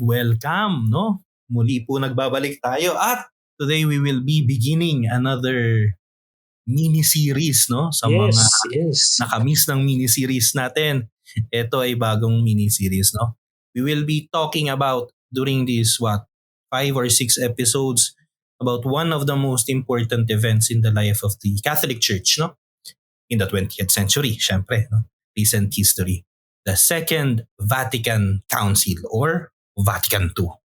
welcome, no? Muli po nagbabalik tayo at today we will be beginning another mini-series, no? Sa mga Yes. nakamiss ng mini-series natin. Ito ay bagong mini-series, no? We will be talking about during these 5 or 6 episodes about one of the most important events in the life of the Catholic Church, no? In the 20th century, syempre, no? Recent history. The Second Vatican Council or Vatican II.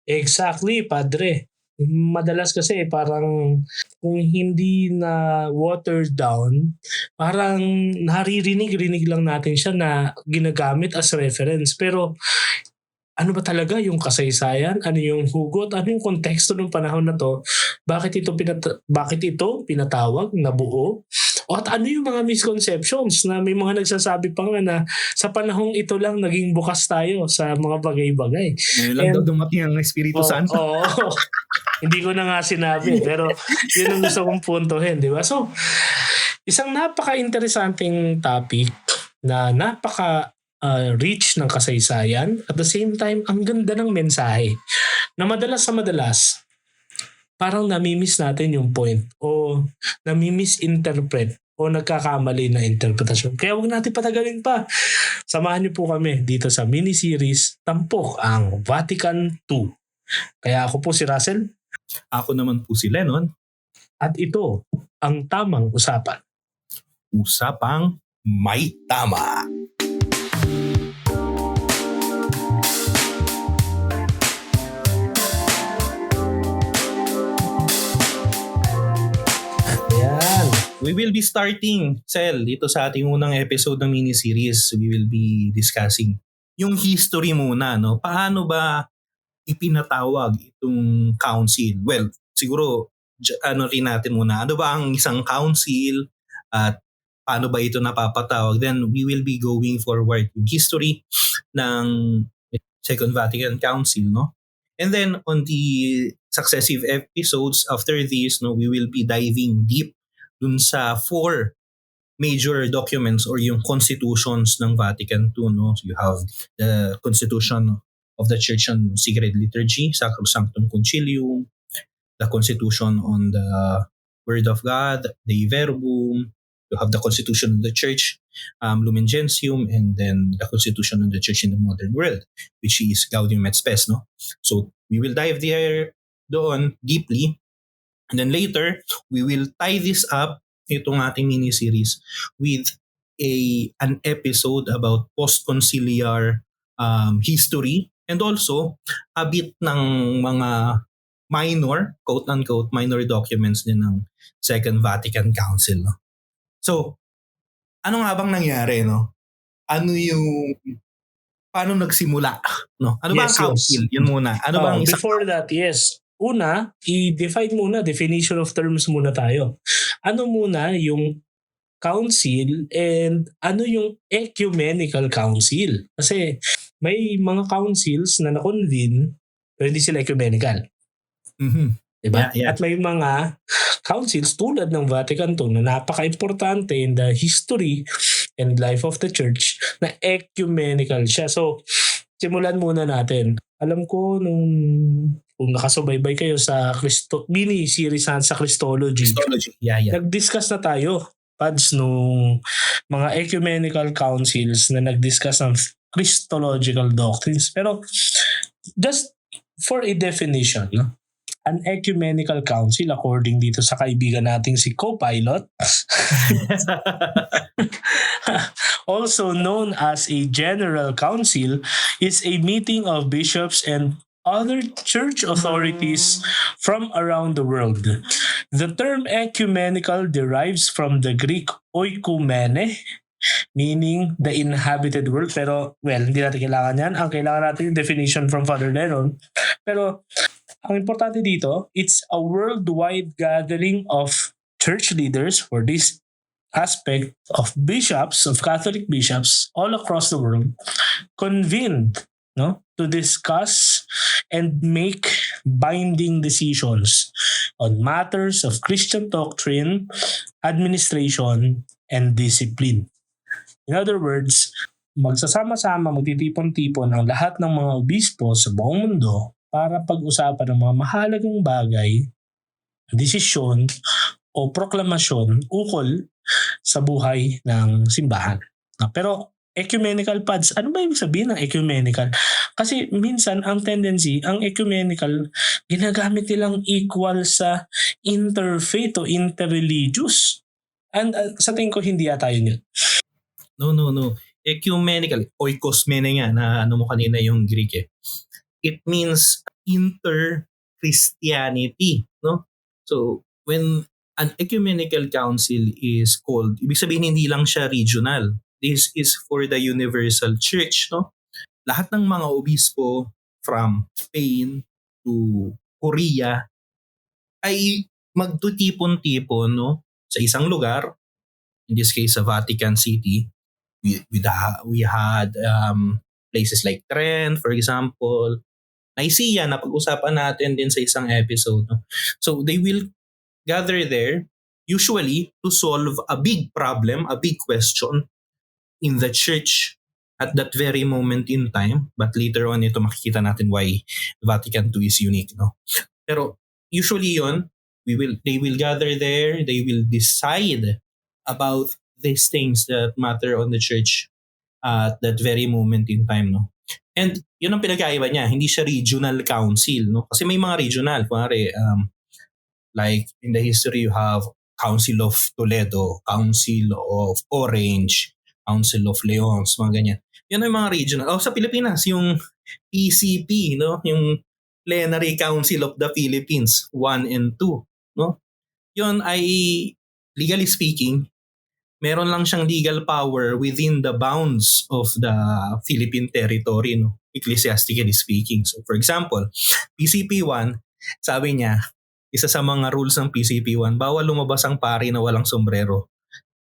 Exactly, Padre. Madalas kasi parang kung hindi na watered down, parang naririnig-rinig lang natin siya na ginagamit as reference. Pero ano ba talaga yung kasaysayan? Ano yung hugot? Ano yung konteksto ng panahon na to? Bakit ito pinatawag na buo? O at ano yung mga misconceptions na may mga nagsasabi pa nga na sa panahong ito lang naging bukas tayo sa mga bagay-bagay. Ngayon lang daw dumating ang Espiritu Santo. Hindi ko na nga sinabi, pero yun ang gusto kong puntuhin, di ba? So, isang napaka-interesting topic na rich ng kasaysayan, at the same time, ang ganda ng mensahe na madalas parang namimiss natin yung point o namimisinterpret o nagkakamali na interpretasyon. Kaya huwag natin patagalin pa. Samahan niyo po kami dito sa mini-series Tampok ang Vatican II. Kaya ako po si Russell. Ako naman po si Lennon. At ito ang Tamang Usapan. Usapang may tama. We will be starting, Sel, dito sa ating unang episode ng mini-series. We will be discussing yung history muna, no? Paano ba ipinatawag itong council? Well, siguro, rin natin muna. Ano ba ang isang council at paano ba ito napapatawag? Then, we will be going forward yung history ng Second Vatican Council, no? And then, on the successive episodes after this, no, we will be diving deep dun sa 4 major documents or yung constitutions ng Vatican II. No? So you have the Constitution of the Church on Sacred Liturgy, Sacrosanctum Concilium, the Constitution on the Word of God, Dei Verbum, you have the Constitution of the Church, Lumen Gentium, and then the Constitution of the Church in the Modern World, which is Gaudium et Spes. No? So we will dive doon deeply. And then later, we will tie this up, itong ating mini-series, with an episode about post-conciliar history and also a bit ng mga minor, quote-unquote, minor documents din ng Second Vatican Council. No? So, ano nga bang nangyari? No? Paano nagsimula? No? Ano ba ang council? Yun muna. Ano ba ang before that, yes. Una, i-define muna, definition of terms muna tayo. Ano muna yung council and ano yung ecumenical council? Kasi may mga councils na na-convene pero hindi sila ecumenical. Mm-hmm. Diba? Yeah. At may mga councils tulad ng Vatican II na napaka-importante in the history and life of the church na ecumenical siya. So, simulan muna natin. Alam ko kung nakasubaybay kayo sa mini-series sa Christology. Yeah. Nag-discuss na tayo, Pads, nung mga ecumenical councils na nag-discuss ng Christological doctrines. Pero just for a definition, no? An ecumenical council, according dito sa kaibigan nating si Co-Pilot, also known as a general council, is a meeting of bishops and other church authorities from around the world. The term ecumenical derives from the Greek oikumene, meaning the inhabited world. Pero, hindi natin kailangan yan. Ang kailangan natin yung definition from Father Lennon. Pero, ang importante dito, it's a worldwide gathering of church leaders for this aspect of bishops, of Catholic bishops all across the world, convened to discuss and make binding decisions on matters of Christian doctrine, administration, and discipline. In other words, magsasama-sama, magtitipon-tipon ang lahat ng mga obispo sa buong mundo para pag-usapan ng mga mahalagang bagay, desisyon o proklamasyon ukol sa buhay ng simbahan. Pero ecumenical pads, ano ba ibig sabihin ng ecumenical? Kasi minsan ang tendency, ang ecumenical, ginagamit nilang equal sa interfaith o interreligious. And sa tingin ko hindi yata yun. No. Ecumenical, oikosmene nga na ano mo kanina yung Greek eh. It means inter-Christianity, no? So, when an ecumenical council is called, ibig sabihin hindi lang siya regional. This is for the universal church, no? Lahat ng mga obispo from Spain to Korea ay magtutipon-tipon, no, sa isang lugar, in this case sa Vatican City. We had places like Trent, for example. Nicaea, na pag-usapan natin din sa isang episode. No? So they will gather there usually to solve a big problem, a big question in the church at that very moment in time. But later on, ito makikita natin why Vatican II is unique. No? Pero usually yon, they will gather there, they will decide about these things that matter on the church at that very moment in time, no? And yun ang pinagkaiba niya, hindi siya regional council, no? Kasi may mga regional, kunwari, like in the history you have Council of Toledo, Council of Orange, Council of Leons, mga ganyan. Yan ang mga regional. Sa Pilipinas, yung PCP, no? Yung Plenary Council of the Philippines 1 and 2, no? Yun ay, legally speaking, meron lang siyang legal power within the bounds of the Philippine territory, no? Ecclesiastically speaking. So for example, PCP1, sabi niya, isa sa mga rules ng PCP1, bawal lumabas ang pari na walang sombrero.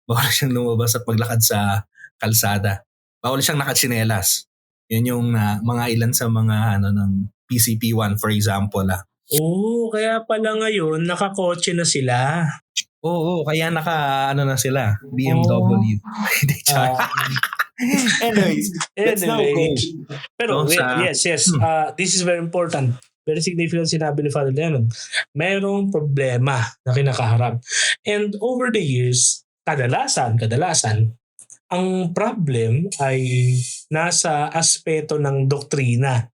Bawal siyang lumabas at maglakad sa kalsada. Bawal siyang nakatsinelas. Yun yung mga ilan sa mga ng PCP1, for example. Kaya pala ngayon nakakotse na sila. Oo, kaya na sila. BMW. Anyways, let's now go. Pero yes. This is very important. Very significant sinabi ni Father Leonard. Mayroong problema na kinakaharap. And over the years, kadalasan, ang problem ay nasa aspeto ng doktrina.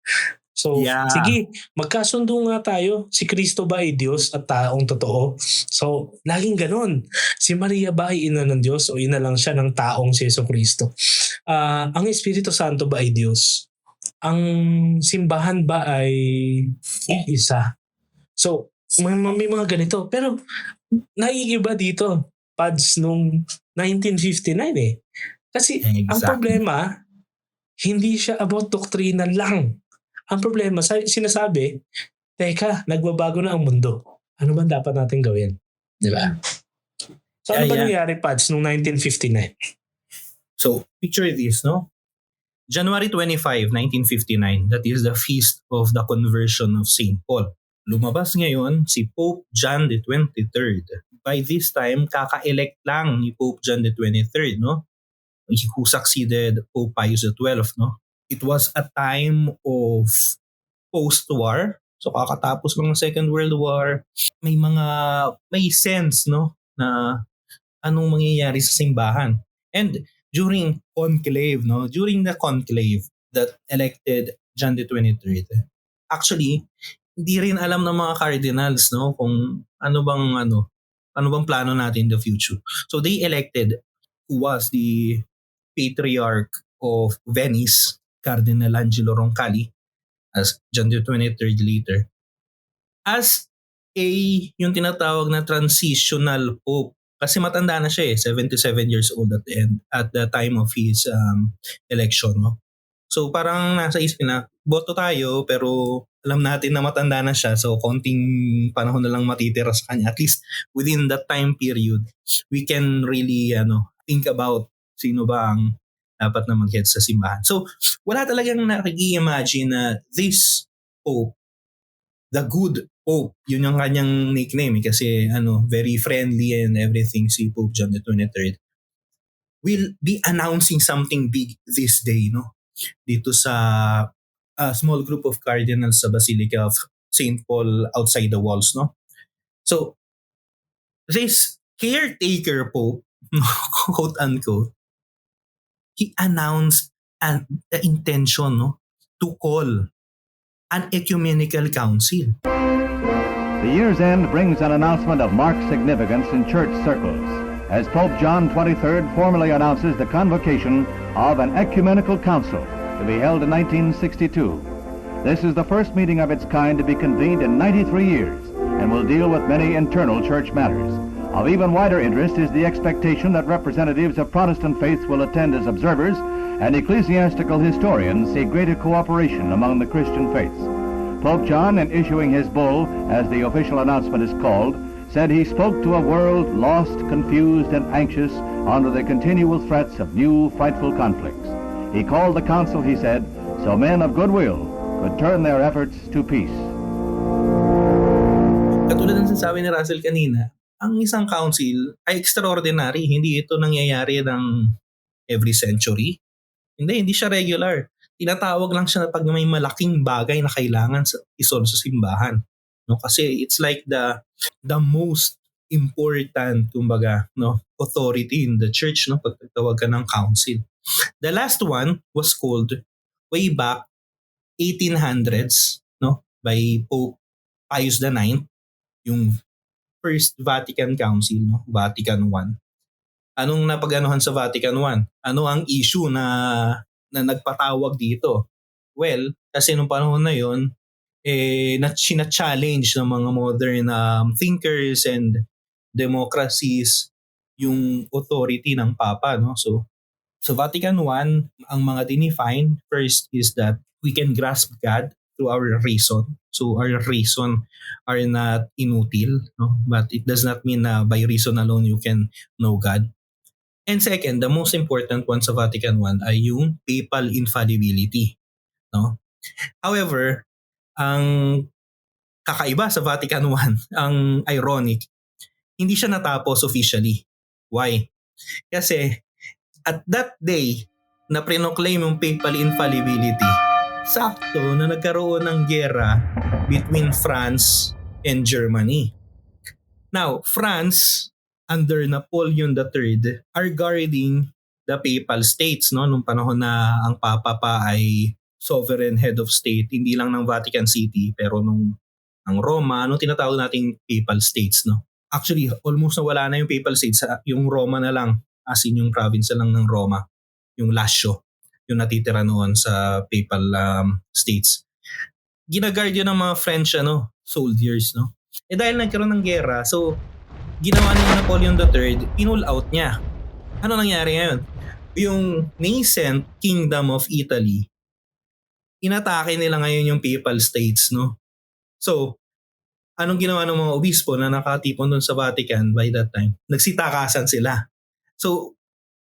So, sige, magkasundo nga tayo. Si Kristo ba ay Diyos at taong totoo? So, laging ganun. Si Maria ba ay ina ng Diyos o ina lang siya ng taong si Yesu Kristo? Ang Espiritu Santo ba ay Diyos? Ang simbahan ba ay isa? So, may mga ganito. Pero, naiiba dito. Pads nung 1959 eh. Kasi, ang problema, hindi siya about doktrina lang. Ang problema, sinasabi, teka, nagbabago na ang mundo. Ano ba dapat natin gawin? Diba? So, ano ba nangyari, Pads, noong 1959? So, picture this, no? January 25, 1959, that is the feast of the conversion of St. Paul. Lumabas ngayon si Pope John the 23rd. By this time, kaka-elect lang ni Pope John the 23rd, no? Who succeeded Pope Pius XII, no? It was a time of post-war. So kakatapos ng Second World War, may sense, no, na anong mangyayari sa simbahan. And during the conclave that elected John the 23rd, actually hindi rin alam ng mga cardinals, no, kung ano bang plano natin in the future. So they elected who was the Patriarch of Venice, Cardinal Angelo Roncalli, as John the 23rd later, as yung tinatawag na transitional pope. Kasi matanda na siya 77 years old at the time of his election, no? So parang nasa isip na, boto tayo pero alam natin na matanda na siya, so konting panahon na lang matitira sa kanya. At least within that time period, we can really think about sino ba ang dapat na mag-head sa simbahan. So, wala talagang nakikimagine na this Pope, the good Pope, yun yung kanyang nickname kasi very friendly and everything si Pope John the 23rd. will be announcing something big this day, no? Dito sa small group of cardinals sa Basilica of St. Paul outside the walls, no? So, this caretaker pope, quote unquote, he announced the intention, no, to call an ecumenical council. The year's end brings an announcement of marked significance in church circles as Pope John XXIII formally announces the convocation of an ecumenical council to be held in 1962. This is the first meeting of its kind to be convened in 93 years and will deal with many internal church matters. Of even wider interest is the expectation that representatives of Protestant faiths will attend as observers, and ecclesiastical historians see greater cooperation among the Christian faiths. Pope John, in issuing his bull, as the official announcement is called, said he spoke to a world lost, confused, and anxious under the continual threats of new frightful conflicts. He called the council, he said, so men of goodwill could turn their efforts to peace. Katulad ng sinasabi ni Russell kanina, ang isang council ay extraordinary. Hindi ito nangyayari ng every century. Hindi siya regular. Tinatawag lang siya pag may malaking bagay na kailangan isolve sa simbahan. No, kasi it's like the most important, kumbaga, no, authority in the church, no, pag tawag ka ng council. The last one was called way back 1800s, no, by Pope Pius IX, yung First Vatican Council, no, Vatican I. Anong napag-anuhan sa Vatican I? Ano ang issue na nagpatawag dito? Well, kasi nung panahon na yon, sina-challenge ng mga modern thinkers and democracies yung authority ng Papa, no? So Vatican I, ang mga dinefine first is that we can grasp God through our reason. So our reason are not inutil, no? But it does not mean na by reason alone you can know God. And second, the most important one sa Vatican I ay yung papal infallibility, no? However, ang kakaiba sa Vatican I, ang ironic, hindi siya natapos officially. Why? Kasi at that day na prinoclaim yung papal infallibility, sakto na nagkaroon ng giyera between France and Germany. Now, France under Napoleon III are guarding the papal states, no, nung panahon na ang Papa pa ay sovereign head of state, hindi lang ng Vatican City pero ang Roma, nung tinatawag nating papal states, no. Actually, almost nawala na yung papal states, yung Roma na lang, as in yung province na lang ng Roma, yung Lazio, yung natitira noon sa papal states. Ginagard yun ng mga French soldiers, no. Dahil nagkaroon ng gera, so ginawa ni Napoleon III, pinull out niya. Ano nangyari ngayon? Yung nascent Kingdom of Italy, inatake nila ngayon yung papal states, no? So, anong ginawa ng mga obispo na nakatipon doon sa Vatican by that time? Nagsitakasan sila. So,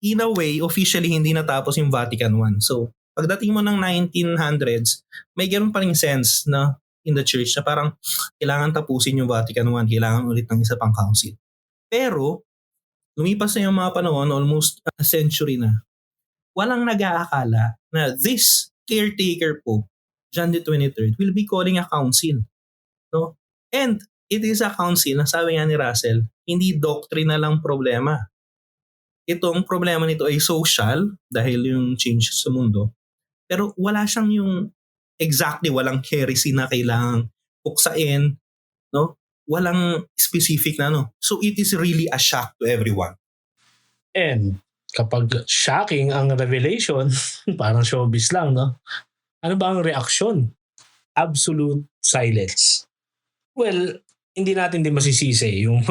in a way, officially hindi natapos yung Vatican I. So, pagdating mo ng 1900s, may ganoon pa ring sense na in the church na parang kailangan tapusin yung Vatican I, kailangan ulit ng isa pang council. Pero, lumipas na yung mga panahon, almost a century na, walang nag-aakala na this caretaker Pope, John the 23rd, will be calling a council. No? And it is a council na sabi nga ni Russell, hindi doctrine na lang problema. Itong problema nito ay social dahil yung change sa mundo. Pero wala siyang yung walang heresy na kailangang puksain, no? Walang specific na So it is really a shock to everyone. And kapag shocking ang revelation, parang showbiz lang, no? Ano ba ang reaksyon? Absolute silence. Well, hindi natin din masisisi yung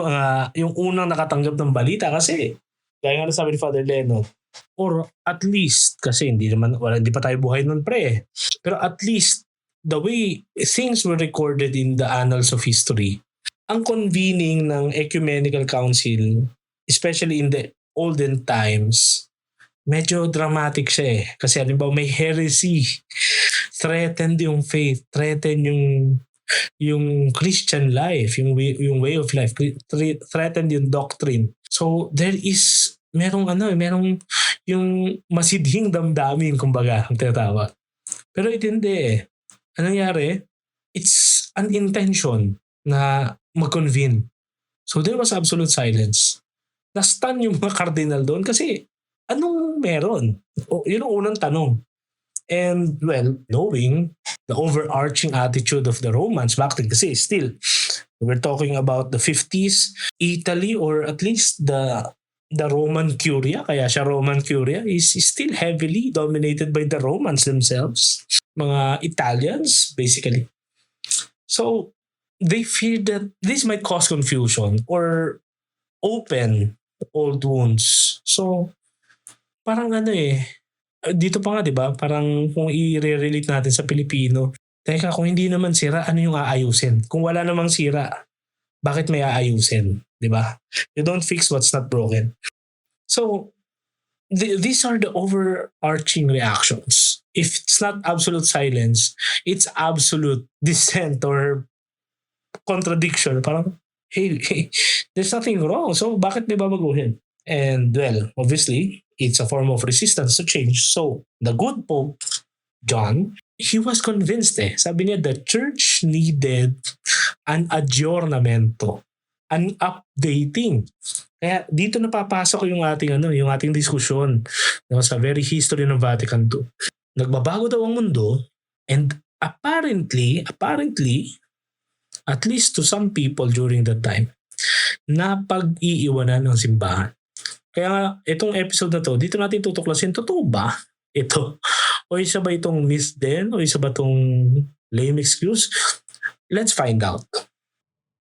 unang nakatanggap ng balita kasi gaya nga sabi ni Father Leno, or at least kasi hindi pa tayo buhay nun pero at least the way things were recorded in the annals of history, ang convening ng ecumenical council, especially in the olden times, medyo dramatic siya kasi halimbawa may heresy, threatened yung faith, threatened yung Christian life, yung way of life, threatened yung doctrine. So there is merong yung masidhing damdamin, kumbaga, ang tinatawag. Pero ito hindi eh. Anong nangyari? It's an intention na mag-convene. So there was absolute silence. Na-stun yung mga cardinal doon kasi anong meron? Yun ang unang tanong. And well, knowing the overarching attitude of the Romans back then, kasi still, we're talking about the 50s, Italy, or at least the Roman Curia, kaya siya Roman Curia, is still heavily dominated by the Romans themselves. Mga Italians, basically. So, they feared that this might cause confusion or open old wounds. So, parang dito pa nga, di ba? Parang kung i-relate natin sa Pilipino, teka, kung hindi naman sira, ano yung aayusin? Kung wala namang sira, bakit may aayusin? Di ba? You don't fix what's not broken. So, these are the overarching reactions. If it's not absolute silence, it's absolute dissent or contradiction. Parang, hey, there's nothing wrong. So, bakit may babaguhin? And well, obviously, it's a form of resistance to change. So, the good Pope, John, he was convinced Sabi niya, the church needed an aggiornamento, an updating. Kaya dito napapasok yung ating diskusyon sa very history ng Vatican II. Nagbabago daw ang mundo, and apparently, at least to some people during that time, napag-iiwanan ng simbahan. Kaya itong episode na to, dito natin tutuklasin, totoo ba ito? O isa ba itong myth din? O isa ba itong lame excuse? Let's find out.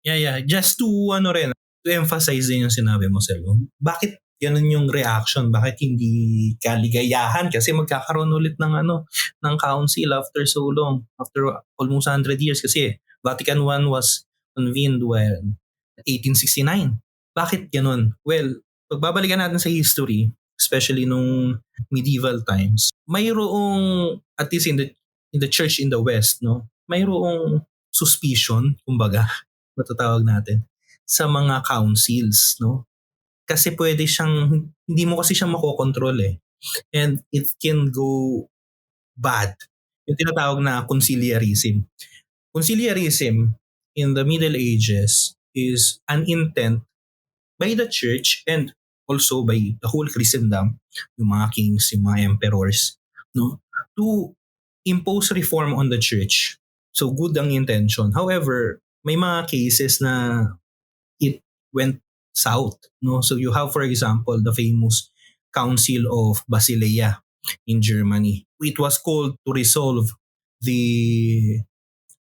Yeah. Just to to emphasize din yung sinabi mo, Sel. Bakit ganun yung reaction? Bakit hindi kaligayahan? Kasi magkakaroon ulit ng council after so long. After almost 100 years. Kasi Vatican I was convened when 1869. Bakit ganun? Well, pagbabalikan natin sa history, especially nung medieval times, mayroong, at least in the church in the West, mayroong suspicion, kumbaga, matatawag natin, sa mga councils, Kasi hindi mo kasi siyang makokontrol And it can go bad. Yung tinatawag na conciliarism. Conciliarism in the Middle Ages is an intent by the church and also by the whole Christendom, yung mga kings, yung mga emperors, to impose reform on the church. So good ang intention. However, may mga cases na it went south. So you have, for example, the famous Council of Basilea in Germany. It was called to resolve the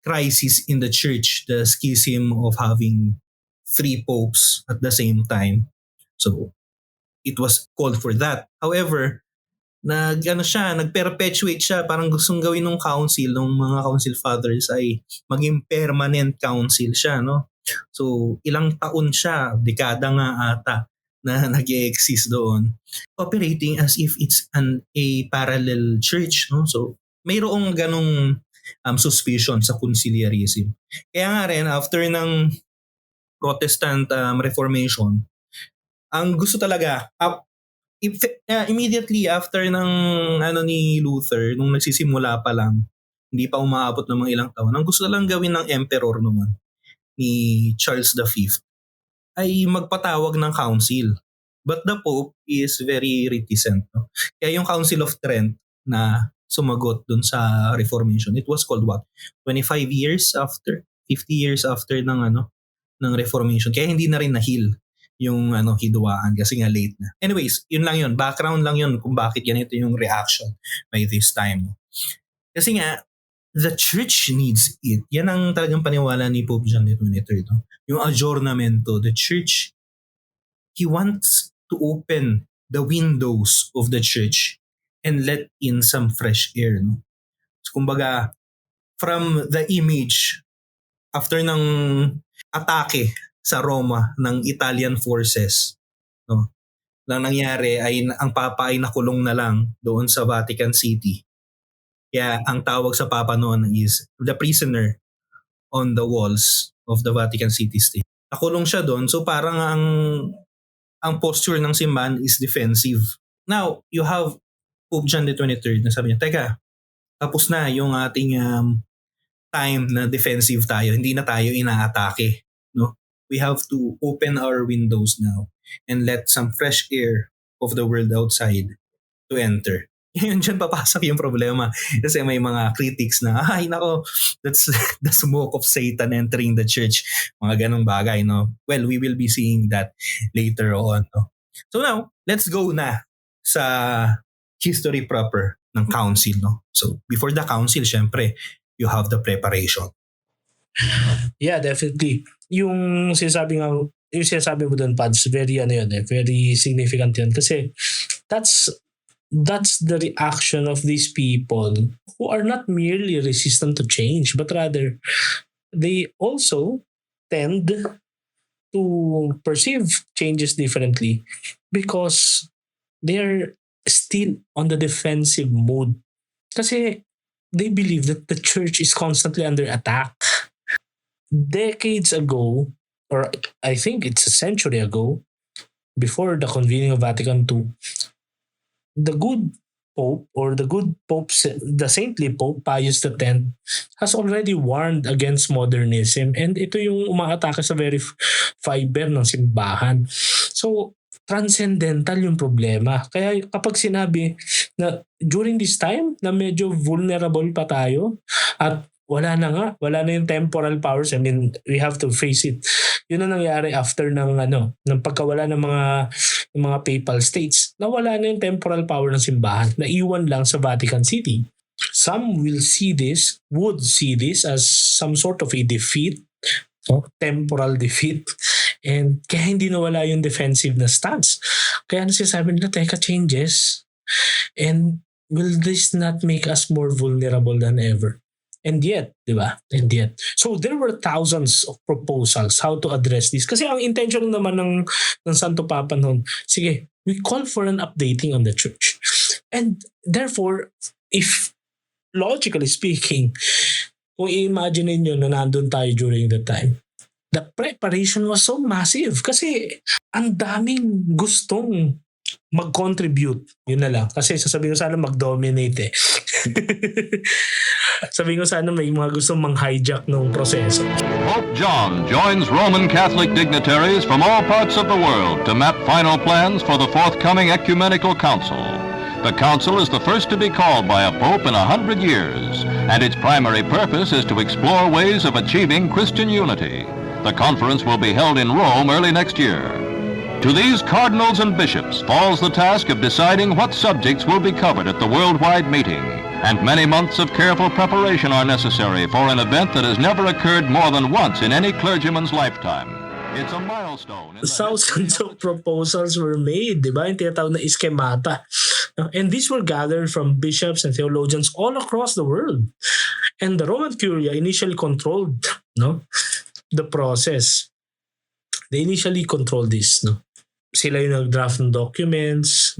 crisis in the church, the schism of having 3 popes at the same time. So it was called for that. However, nag-perpetuate siya, parang gustong gawin ng council, ng mga council fathers ay maging permanent council siya, So ilang taon siya, dekada nga ata, na nag-exist doon, operating as if it's a parallel church, So mayroong ganong suspicion sa conciliarism. Kaya nga rin, after ng Protestant Reformation, ang gusto talaga, immediately after ng ni Luther, nung nagsisimula pa lang, hindi pa umaabot ng mga ilang taon, ang gusto lang gawin ng emperor naman, ni Charles V, ay magpatawag ng council. But the Pope is very reticent. Kaya yung Council of Trent na sumagot dun sa Reformation, it was called what? 25 years after? 50 years after ng Reformation. Kaya hindi na rin na-heal yung hidwaan kasi nga late na. Anyways, yun lang yun. Background lang yun kung bakit ganito yung reaction by this time. Kasi nga, the church needs it. Yan ang talagang paniwala ni Pope John XXIII. Yung aggiornamento. The church, he wants to open the windows of the church and let in some fresh air. So, kumbaga, from the image after ng atake sa Roma ng Italian forces, lang nangyari ay ang Papa ay nakulong na lang doon sa Vatican City. Kaya ang tawag sa Papa noon is the prisoner on the walls of the Vatican City State. Nakulong siya doon, so parang ang posture ng simbahan is defensive. Now, you have Pope John the 23rd na sabi niya, teka, tapos na yung ating time na defensive tayo. Hindi na tayo inaatake. No? We have to open our windows now and let some fresh air of the world outside to enter. Yun dyan papasok yung problema. Kasi may mga critics na, ay nako, that's the smoke of Satan entering the church. Mga ganong bagay, no? Well, we will be seeing that later on. No? So now, let's go na sa history proper ng council. No? So before the council, syempre, you have the preparation. Yeah, definitely. Yung sinasabi mo doon, Pads, very very significant yun. Kasi that's the reaction of these people who are not merely resistant to change, but rather they also tend to perceive changes differently because they're still on the defensive mode. Kasi they believe that the church is constantly under attack. Decades ago, or I think it's a century ago, before the convening of Vatican II, the good Pope or the saintly Pope Pius X has already warned against modernism, and ito yung umaatake sa very fiber ng simbahan. So, transcendental yung problema. Kaya kapag sinabi na during this time na medyo vulnerable pa tayo at wala na yung temporal powers. I mean, we have to face it. Yun ang nangyari after ng pagkawala ng mga papal states. Nawala na yung temporal power ng simbahan. Naiwan lang sa Vatican City. Some would see this as some sort of a defeat, temporal defeat. And kaya hindi nawala yung defensive na stance. Kaya nasasabi nila, teka, changes. And will this not make us more vulnerable than ever? And yet, di ba? And yet. So there were thousands of proposals how to address this. Kasi ang intention naman ng Santo Papa noon, sige, we call for an updating on the church. And therefore, if logically speaking, kung i-imagine niyo na nandun tayo during that time, the preparation was so massive kasi ang daming gustong mag-contribute. Yun na lang. Kasi sasabihin ko sana mag-dominate eh. Sabihin ko sana may mga gustong mang-hijack ng proseso. Pope John joins Roman Catholic dignitaries from all parts of the world to map final plans for the forthcoming Ecumenical Council. The council is the first to be called by a pope in 100 years, and its primary purpose is to explore ways of achieving Christian unity. The conference will be held in Rome early next year. To these cardinals and bishops falls the task of deciding what subjects will be covered at the worldwide meeting, and many months of careful preparation are necessary for an event that has never occurred more than once in any clergyman's lifetime. It's a milestone. Thousands of proposals were made, di ba? Yung tinatawag na iskemata. And these were gathered from bishops and theologians all across the world. And the Roman Curia initially controlled the process. They initially controlled this. Sila yung nag-draft ng documents.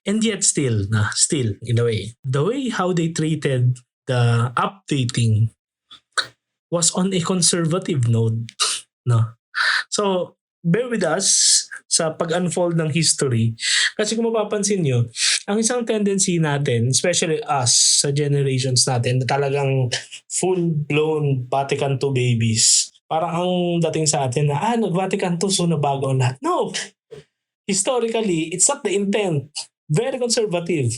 And yet still, in a way, the way how they treated the updating was on a conservative note. So, bear with us sa pag-unfold ng history. Kasi kung mapapansin nyo, ang isang tendency natin, especially us sa generations natin, na talagang full-blown Vatican II babies. Parang ang dating sa atin na, nag-Vatican II, so nabago ang lahat. No! Historically, it's not the intent. Very conservative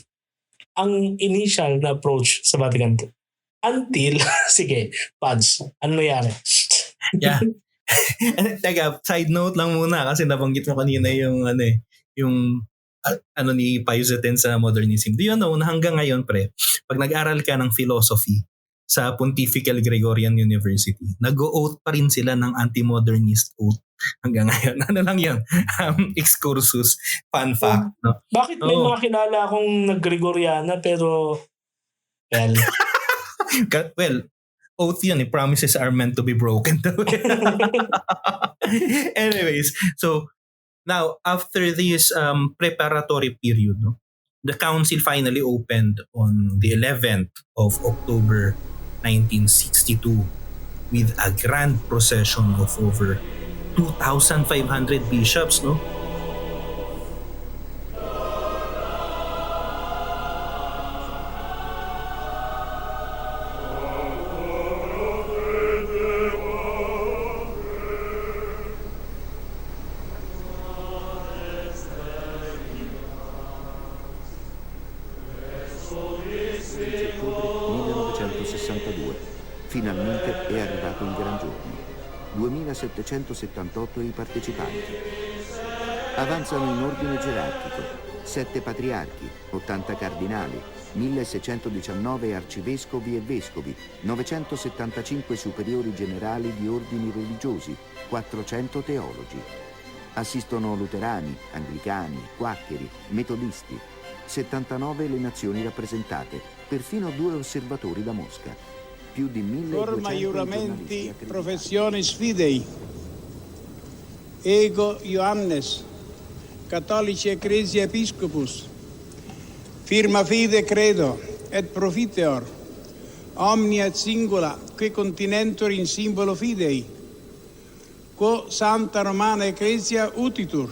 ang initial na approach sa Vatican II. Until, sige, Pads, ano nangyari? Yeah. Teka, side note lang muna kasi nabanggit mo kanina yung ni Pius X sa modernism. Do you know na hanggang ngayon, pre, pag nag-aral ka ng philosophy sa Pontifical Gregorian University, nag-o-oath pa rin sila ng anti-modernist oath hanggang ngayon. Ano lang yan? Excursus, fun fact. No? Bakit may mga kilala akong nag-Gregoriana pero well, oath yun, promises are meant to be broken. Anyways, so now after this preparatory period, the council finally opened on the 11th of October 1962 with a grand procession of over 2,500 bishops, 1962. Finalmente è arrivato il gran giorno. 2778 i partecipanti. Avanzano in ordine gerarchico: 7 patriarchi, 80 cardinali, 1619 arcivescovi e vescovi, 975 superiori generali di ordini religiosi, 400 teologi. Assistono luterani, anglicani, quaccheri, metodisti. 79 le nazioni rappresentate, perfino 2 osservatori da Mosca. Più di 1200 Forma giuramenti giornalisti accreditati. professionis fidei. Ego Ioannes, cattolici ecclesia episcopus. Firma fide credo et profiteor. Omnia et singula que continentur in simbolo fidei. Quo Santa Romana Ecclesia utitur.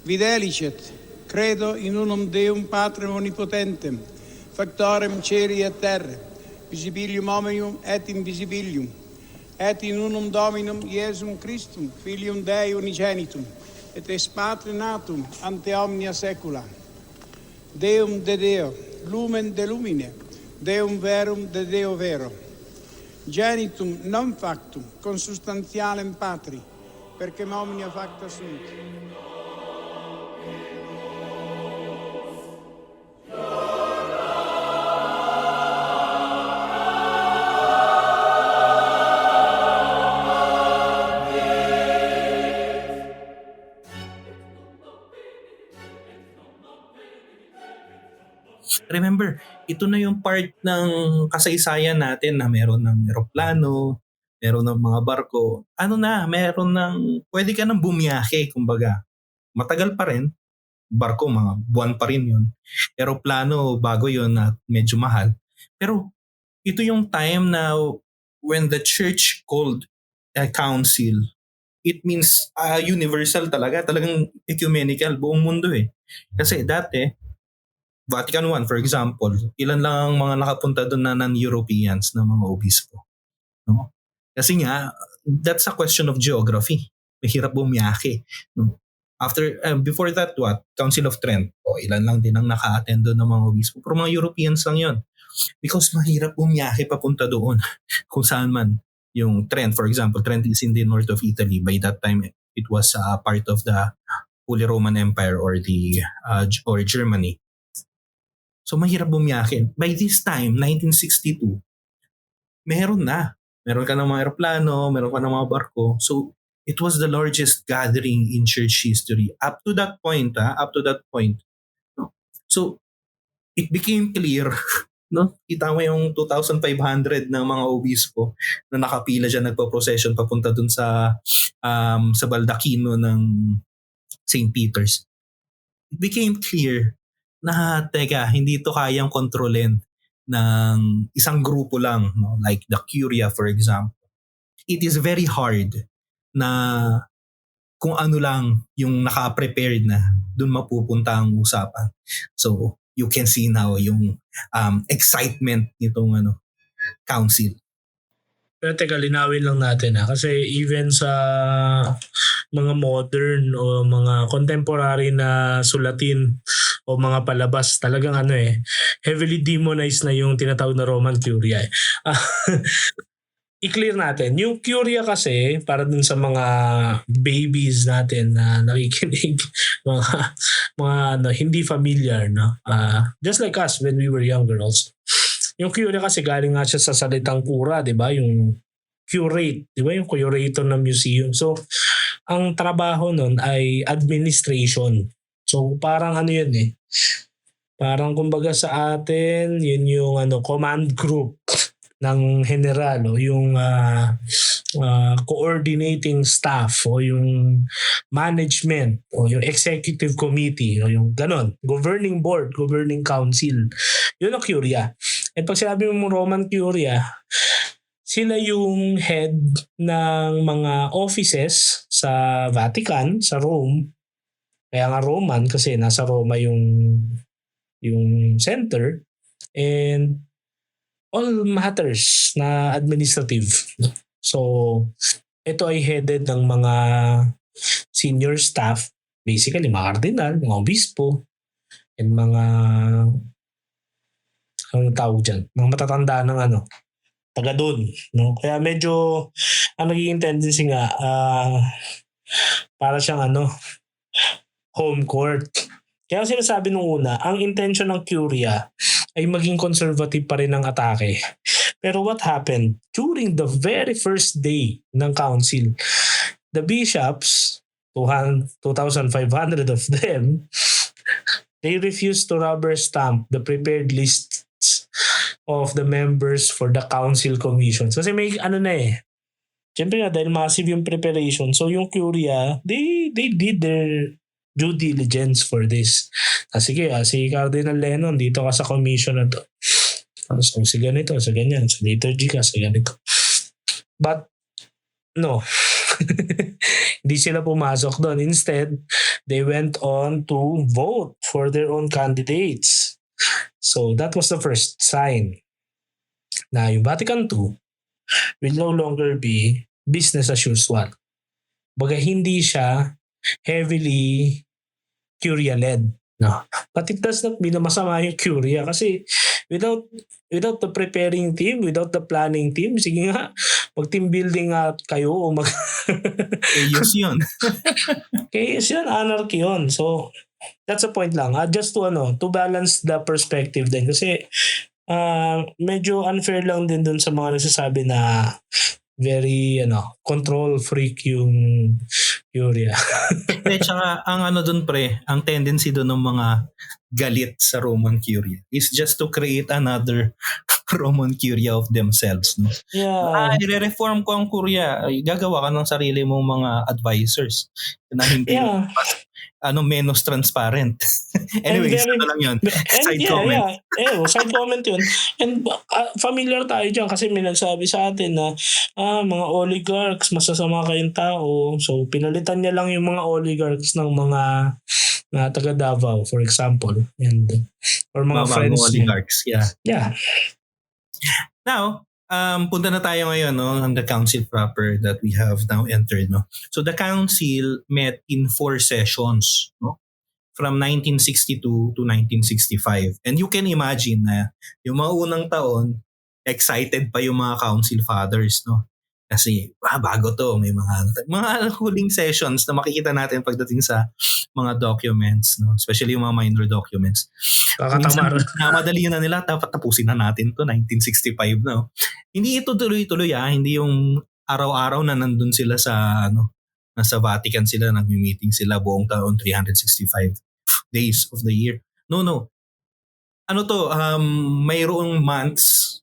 Videlicet, credo in unum Deum Patrem omnipotentem, factorem celi et terre, visibilium omnium et invisibilium, et in unum Dominum Iesum Christum, Filium Dei unigenitum, et ex Patre natum ante omnia saecula. Deum de Deo, lumen de lumine, Deum verum de Deo vero. Genitum non factum, consubstantialem patri, perché omnia facta sunt. Remember, ito na yung part ng kasaysayan natin na meron ng eroplano, meron ng mga barko. Ano na, meron ng, pwede ka nang bumiyahe, kumbaga. Matagal pa rin. Barko, mga buwan pa rin yun. Eroplano, bago yun at medyo mahal. Pero ito yung time na when the church called a council, it means universal talaga. Talagang ecumenical, buong mundo eh. Kasi dati, Vatican I, for example, ilan lang ang mga nakapunta doon na non-Europeans na mga obispo. No? Kasi nga, that's a question of geography. Mahirap bumiyahe. No? Before that, Council of Trent. Ilan lang din ang naka-attend doon ng mga obispo. Pero mga Europeans lang yun. Because mahirap bumiyahe papunta doon. Kung saan man. Yung Trent, for example, Trent is in the north of Italy. By that time, it was part of the Holy Roman Empire or Germany. So mahirap bumiyahe. By this time, 1962, meron na. Meron ka ng mga aeroplano, meron ka ng mga barko. So it was the largest gathering in church history. Up to that point. No? So it became clear, no? Kita mo yung 2,500 ng mga obispo na nakapila dyan, nagpo-procession papunta dun sa baldakino ng St. Peter's. It became clear na teka, hindi ito kayang kontrolin ng isang grupo lang, no? Like the Curia, for example. It is very hard na kung ano lang yung naka-prepared na doon mapupunta ang usapan. So you can see now yung excitement nitong council. Pero teka, linawin lang natin kasi even sa mga modern o mga contemporary na sulatin o mga palabas, talagang heavily demonized na yung tinatawag na Roman Curia. I-clear natin. Yung Curia kasi, para dun sa mga babies natin na nakikinig, mga hindi familiar, no? Just like us when we were younger also. Yung Curia kasi galing nga siya sa salitang cura, di ba? Yung curate, di ba? Yung curator ng museum. So, ang trabaho nun ay administration. So, parang yun eh. Parang kumbaga sa atin, yun yung command group ng general o yung coordinating staff o yung management o yung executive committee o yung ganon, governing board, governing council. Yun ang Curia. At pag sinabi mo Roman Curia, sila yung head ng mga offices sa Vatican, sa Rome. Kaya nga Roman kasi nasa Roma yung center, and all matters na administrative. So, ito ay headed ng mga senior staff, basically mga kardinal, mga obispo, and mga Ang tawag dyan, mga matatanda ng taga doon, no? Kaya medyo ang nagiging tendency nga para siyang home court. Kaya sinasabi nung una, ang intention ng Curia ay maging conservative pa rin ang atake. Pero what happened? During the very first day ng council, the bishops, 2,500 of them, they refused to rubber stamp the prepared lists of the members for the council commissions. Kasi may Siyempre nga, dahil massive yung preparation. So yung Curia, they did their due diligence for this. Sige, si Cardinal Lennon, dito ka sa commission na to. So, sa ganito, sa ganyan. Sa liturgy ka, sa ganito. But, no. Hindi sila pumasok doon. Instead, they went on to vote for their own candidates. So, that was the first sign na yung Vatican II will no longer be business as usual. Baga hindi siya heavily Curia-led. No. But it does not mean na masama yung Curia kasi without the preparing team, without the planning team, sige nga, mag-team building kayo o Chaos yun. Chaos yun, anarchy yun. So, that's a point lang. Just to balance the perspective din kasi medyo unfair lang din dun sa mga nagsasabi na very control freak yung Curia. Tsaka ang dun pre, ang tendency dun ng mga galit sa Roman Curia is just to create another Roman Curia of themselves. No? Yeah. I-reform ko ang Curia, gagawa ka ng sarili mong mga advisors na hindi menos transparent. Anyway, lang yun. Side comment. Yeah. Side comment yun. And familiar tayo dyan kasi may nagsabi sa atin na mga oligarchs, masasama kayong tao. So, pinalitan niya lang yung mga oligarchs ng mga taga Davao, for example. Or mga friends. Oligarchs, Yeah. Now, punta na tayo ngayon on the council proper that we have now entered. No? So the council met in 4 sessions from 1962 to 1965. And you can imagine na yung mga unang taon, excited pa yung mga council fathers. No? Kasi bago to, may mga huling sessions na makikita natin pagdating sa mga documents, no? Especially yung mga minor documents. Kakatamar. Madali na nila, dapat tapusin na natin to 1965 na. Hindi ito tuloy-tuloy hindi yung araw-araw na nandun sila sa nasa Vatican sila, nagmi-meeting sila buong taon 365 days of the year. No. Mayroong months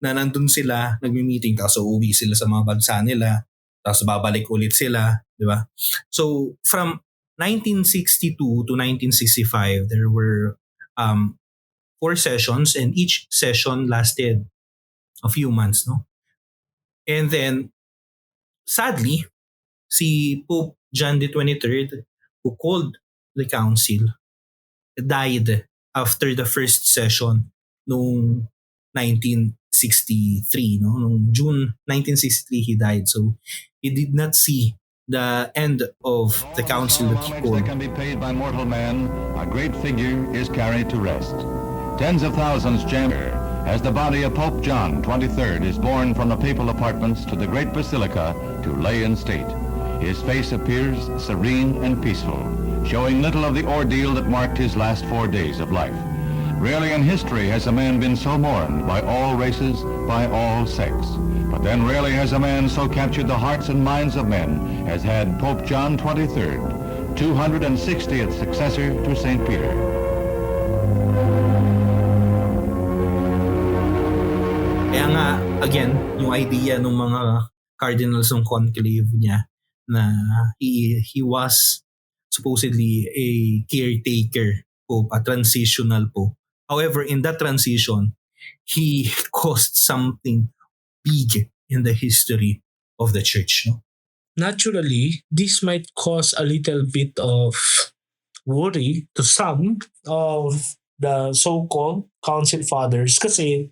na nandun sila, nagmi-meeting, tapos uuwi sila sa mga bansa nila, tapos babalik ulit sila, di ba? So, from 1962 to 1965, there were 4 sessions and each session lasted a few months, no? And then, sadly, si Pope John the 23rd, who called the council, died after the first session noong 1963, no? Noong June 1963 he died, so he did not see the end of the council that he called. That can be paid by mortal man, a great figure is carried to rest. Tens of thousands jam as the body of Pope John 23rd is borne from the papal apartments to the great basilica to lay in state. His face appears serene and peaceful, showing little of the ordeal that marked his last 4 days of life. Rarely in history has a man been so mourned by all races, by all sects. But then rarely has a man so captured the hearts and minds of men as had Pope John 23rd, 260th successor to St. Peter. Kaya nga, again, yung idea ng mga cardinals ng conclave niya na he was supposedly a caretaker pope, a transitional pope. However, in that transition, he caused something big in the history of the church. No? Naturally, this might cause a little bit of worry to some of the so-called council fathers kasi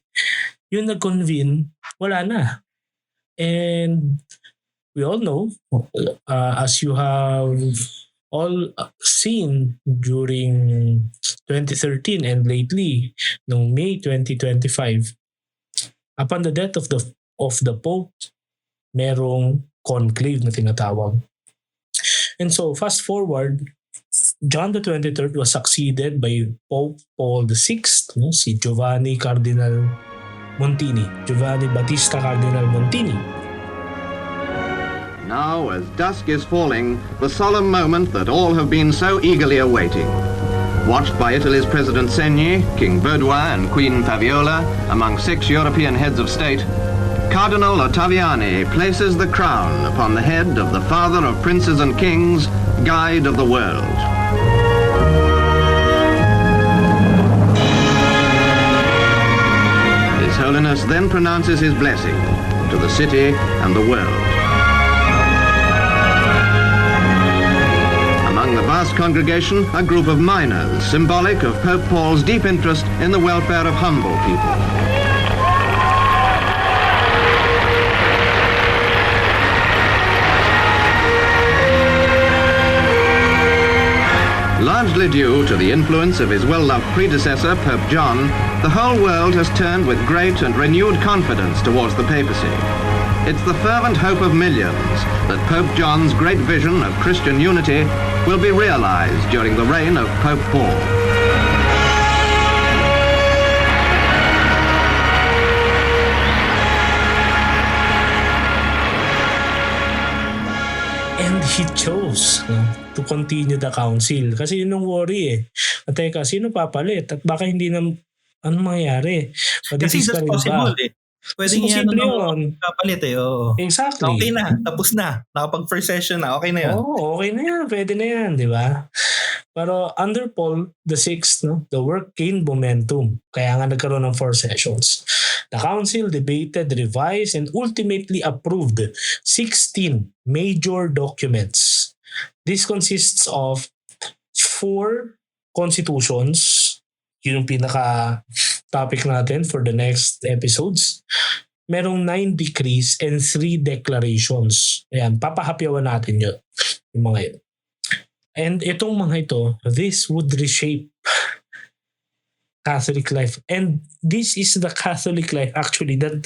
yung nag-convene, wala na. And we all know, as you have all seen during 2013 and lately, noong May 2025, upon the death of the Pope, merong conclave na tinatawag. And so, fast forward, John the 23rd was succeeded by Pope Paul VI, si Giovanni Battista Cardinal Montini. Now, as dusk is falling, the solemn moment that all have been so eagerly awaiting. Watched by Italy's President Segni, King Baudouin and Queen Fabiola, among 6 European heads of state, Cardinal Ottaviani places the crown upon the head of the father of princes and kings, guide of the world. His Holiness then pronounces his blessing to the city and the world. Among the vast congregation, a group of miners, symbolic of Pope Paul's deep interest in the welfare of humble people. Largely due to the influence of his well-loved predecessor, Pope John, the whole world has turned with great and renewed confidence towards the papacy. It's the fervent hope of millions that Pope John's great vision of Christian unity will be realized during the reign of Pope Paul. And he chose to continue the council. Kasi yun ang worry eh. At teka, sino papalit? At baka hindi na, ano mangyayari? Kasi that's possible eh. Pwede niya yun. kapalit eh. Oo. Exactly. Okay na, tapos na. Nakapag first session na, okay na yan. Oo, okay na yan. Pwede na yan, di ba? Pero under Paul VI, the work gained momentum. Kaya nga nagkaroon ng 4 sessions. The council debated, revised, and ultimately approved 16 major documents. This consists of 4 constitutions. Yun yung pinaka-topic natin for the next episodes. Merong 9 decrees and 3 declarations. Ayan, papahapyawan natin yun. Yung mga yun. And itong mga ito, this would reshape Catholic life. And this is the Catholic life actually that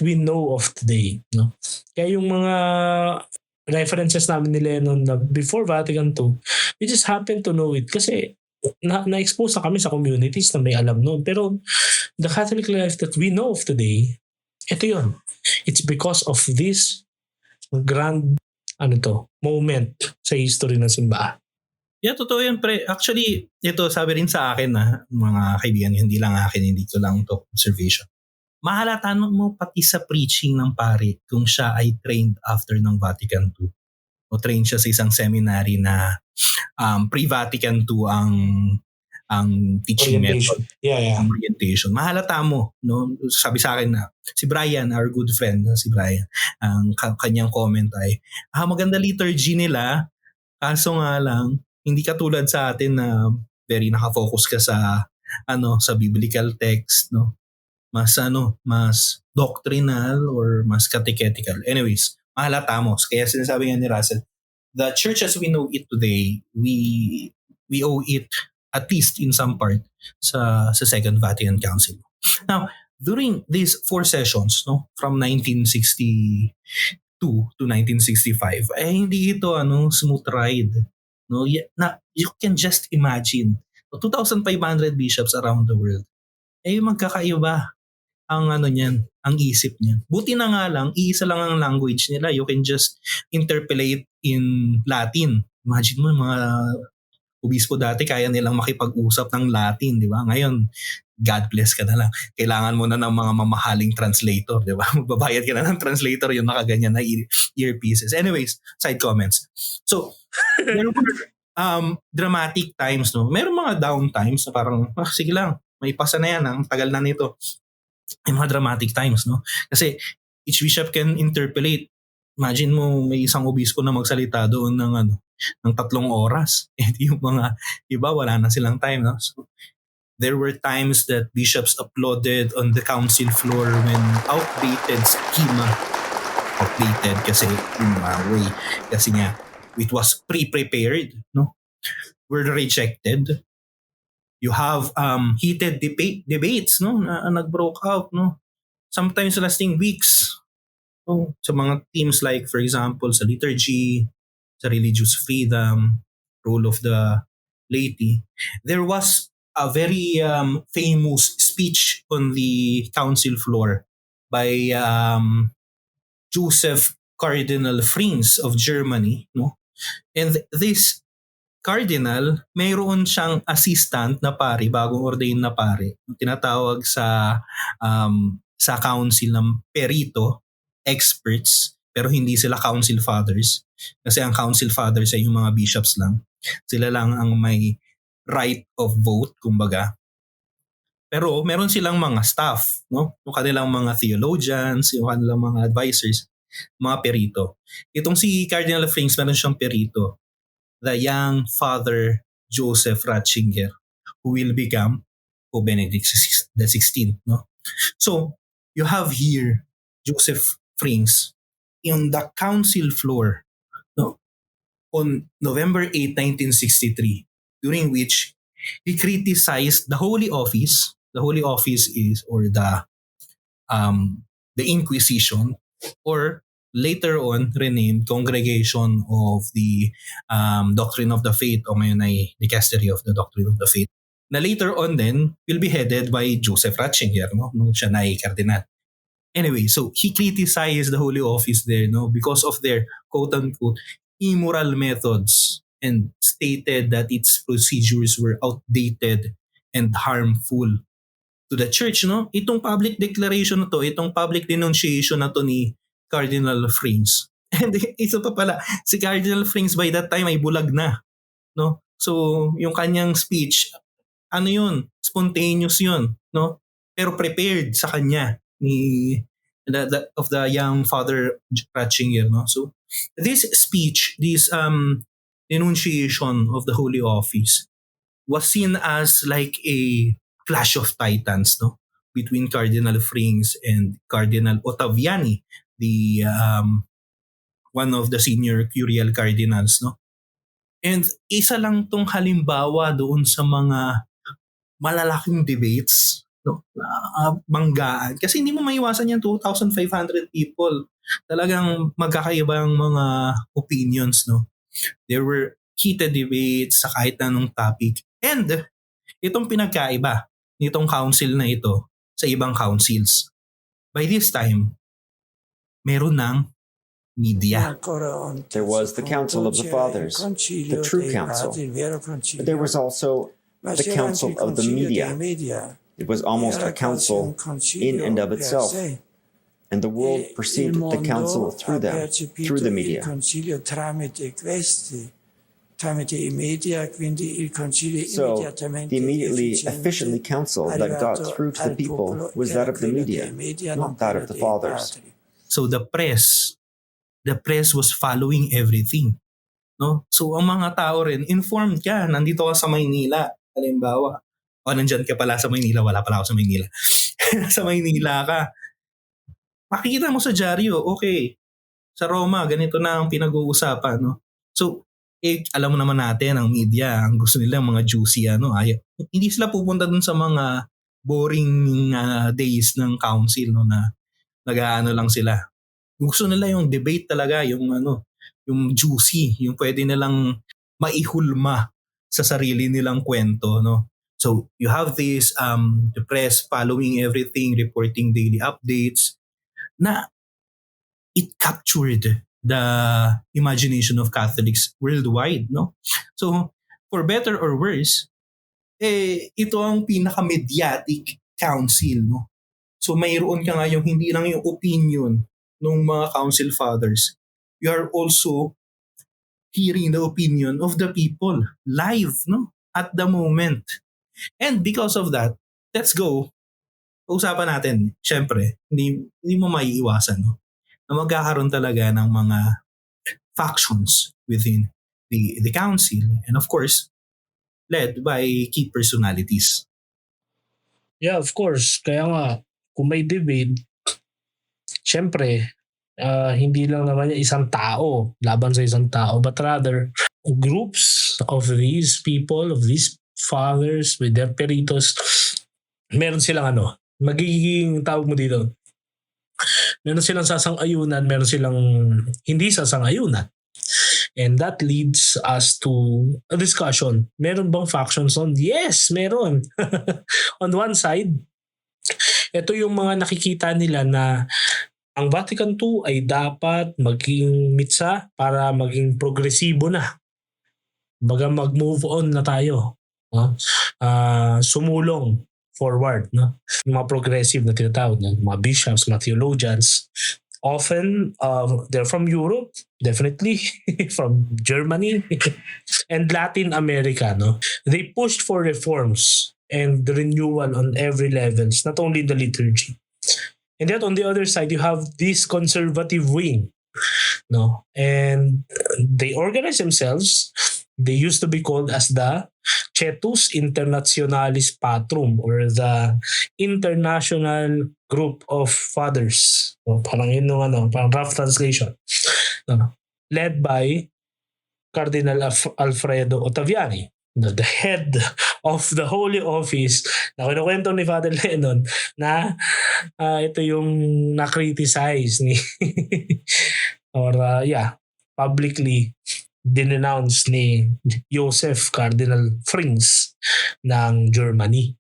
we know of today. No? Kaya yung mga references namin ni Lennon na before Vatican II, we just happen to know it kasi na-expose na kami sa communities na may alam noon. Pero the Catholic life that we know of today, ito yun. It's because of this grand moment sa history ng simbahan. Yeah, totoo yun, pre. Actually, ito sabi rin sa akin na mga kaibigan, hindi lang akin, hindi ko lang to observation. Mahalata mo pati sa preaching ng pare kung siya ay trained after ng Vatican II. O trained siya sa isang seminary na pre-Vatican II ang teaching method. Yeah. Orientation. Mahalata mo, no? Sabi sa akin na si Brian, our good friend, si Brian, ang kanyang comment ay, maganda liturgy nila, kaso nga lang, hindi katulad sa atin na very nakafocus ka sa sa biblical text, no? Mas doctrinal or mas catechetical. Anyways, mahalata mo. Kaya sinasabi nga ni Russell, the church as we know it today, we owe it at least in some part sa Second Vatican Council. Now, during these 4 sessions, no, from 1962 to 1965, hindi ito smooth ride. No, you can just imagine 2,500 bishops around the world. Magkakaiba ang niyan, ang isip niyan. Buti na nga lang, iisa lang ang language nila. You can just interpolate in Latin. Imagine mo mga obispo dati kaya nilang makipag-usap ng Latin, di ba? Ngayon, God bless ka na lang. Kailangan mo na ng mga mamahaling translator, di ba? Magbabayad ka na ng translator yung nakaganyan na earpieces. Anyways, side comments. So, there were dramatic times, no? Meron mga down times na parang, sige lang, may pasa na yan, ang tagal na nito. May mga dramatic times, no? Kasi each bishop can interpolate. Imagine mo may isang obispo na magsalita doon ng 3 oras. Yung mga iba, wala na silang time, no? So, there were times that bishops applauded on the council floor when outdated schema. Outdated kasi yung way. Kasi nga, it was pre-prepared, no, were rejected. You have heated debates, no, na nag-broke out, no, sometimes lasting weeks. So, sa mga themes like, for example, sa liturgy, sa religious freedom, role of the laity, there was a very famous speech on the council floor by Joseph Cardinal Frings of Germany, no? And this cardinal, mayroon siyang assistant na pari, bagong ordain na pari, tinatawag sa council ng perito, experts, pero hindi sila council fathers. Kasi ang council fathers ay yung mga bishops lang. Sila lang ang may right of vote, kumbaga. Pero meron silang mga staff, no? Yung kanilang mga theologians, yung kanilang mga advisors, mga perito. Itong si Cardinal Frings, meron siyang perito, the young Father Joseph Ratzinger, who will become Pope Benedict XVI, no? So, you have here Joseph Frings on the council floor, no, on November 8, 1963, during which he criticized the Holy Office. The Holy Office is, or the Inquisition, or later on renamed Congregation of the Doctrine of the Faith, o ngayon ay Dicastery of the Doctrine of the Faith, na later on then will be headed by Joseph Ratzinger, no, nung siya na ay cardinal. Anyway, so he criticized the Holy Office there, no, because of their quote-unquote immoral methods, and stated that its procedures were outdated and harmful to the church, no? Itong public declaration na to, itong public denunciation na to ni Cardinal Frings. And isa pa pala, si Cardinal Frings by that time ay bulag na, no? So, yung kanyang speech, ano yun? Spontaneous yun, no? Pero prepared sa kanya ni of the young Father Ratzinger, no? So, this speech, this denunciation of the Holy Office was seen as like a clash of titans, no, between Cardinal Frings and Cardinal Ottaviani, the one of the senior curial cardinals, no. And isa lang tong halimbawa doon sa mga malalaking debates, no, banggaan, kasi hindi mo maiwasan yan, 2,500 people, talagang magkakaibang mga opinions, no. There were heated debates sa kahit anong topic, and itong pinagkaiba nitong council na ito sa ibang councils, by this time meron ng media. There was the Council of the Fathers, the true council. But there was also the Council of the Media. It was almost a council in and of itself. And the world perceived the council through them, through the media. So, the immediately efficiently council that got through to the people was that of the media, not that of the fathers. So the press was following everything, no? So ang mga tao rin, informed ka, nandito ka sa Maynila, halimbawa, o nandyan ka pala sa Maynila, wala pala ako sa Maynila. Sa Maynila ka, makikita mo sa dyaryo, okay, sa Roma, ganito na ang pinag-uusapan, no? So, alam mo naman natin, ang media, ang gusto nila mga juicy, hindi sila pupunta dun sa mga boring days ng council, no, na nag-aano lang sila. Gusto nila yung debate talaga, yung juicy, yung pwede nilang maihulma sa sarili nilang kwento, no. So, you have this, the press following everything, reporting daily updates, na it captured the imagination of Catholics worldwide, no? So, for better or worse, ito ang pinaka-mediatic council, no? So, mayroon ka nga yung hindi lang yung opinion ng mga council fathers. You are also hearing the opinion of the people live, no? At the moment. And because of that, let's go. Usapan natin, syempre, hindi mo maiiwasan, no, na magkakaroon talaga ng mga factions within the council, and of course, led by key personalities. Yeah, of course. Kaya nga, kung may debate, syempre, Hindi lang naman yan isang tao, laban sa isang tao, but rather groups of these people, of these fathers with their peritos, meron silang magiging tawag mo dito, meron silang sasang-ayunan, meron silang hindi sasang-ayunan. And that leads us to a discussion. Meron bang factions on? Yes, meron. On one side, ito yung mga nakikita nila na ang Vatican II ay dapat maging mitsa para maging progresibo na. Baga mag-move on na tayo. Sumulong forward. No? Yung mga progressive na tinatawag, mga bishops, mga theologians, often they're from Europe, definitely from Germany and Latin America. No? They pushed for reforms and renewal on every levels, not only in the liturgy. And yet on the other side, you have this conservative wing. No? And they organize themselves. They used to be called as the Cetus Internationalis Patrum, or the International Group of Fathers. So, parang yun yung parang rough translation. Led by Cardinal Alfredo Ottaviani, the head of the Holy Office, na kinukwento ni Father Lennon na ito yung na-criticize ni or publicly dinenounce ni Joseph Cardinal Frings ng Germany.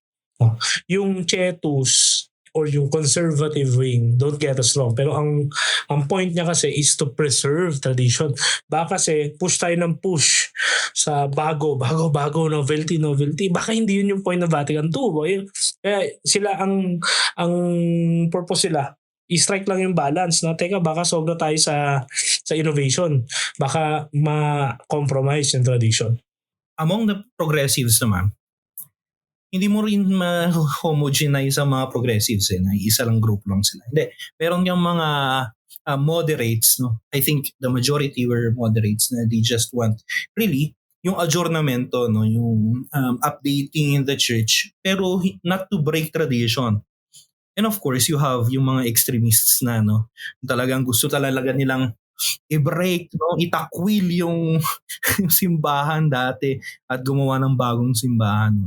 Yung Cetus or yung conservative wing, don't get us wrong, pero ang point niya kasi is to preserve tradition. Baka kasi push tayo ng push sa bago, novelty. Baka hindi yun yung point ng Vatican II. Kaya sila, ang purpose sila, i-strike lang yung balance. Teka, baka sobra tayo sa innovation. Baka ma-compromise yung tradition. Among the progressives naman, hindi mo rin ma-homogenize ang mga progressives na isa lang group lang sila. Hindi. Meron yung mga moderates. No? I think the majority were moderates na they just want really yung adjournamento, no? Yung updating in the church, pero not to break tradition. And of course, you have yung mga extremists na talagang gusto talaga nilang i-break, itakwil yung simbahan dati at gumawa ng bagong simbahan.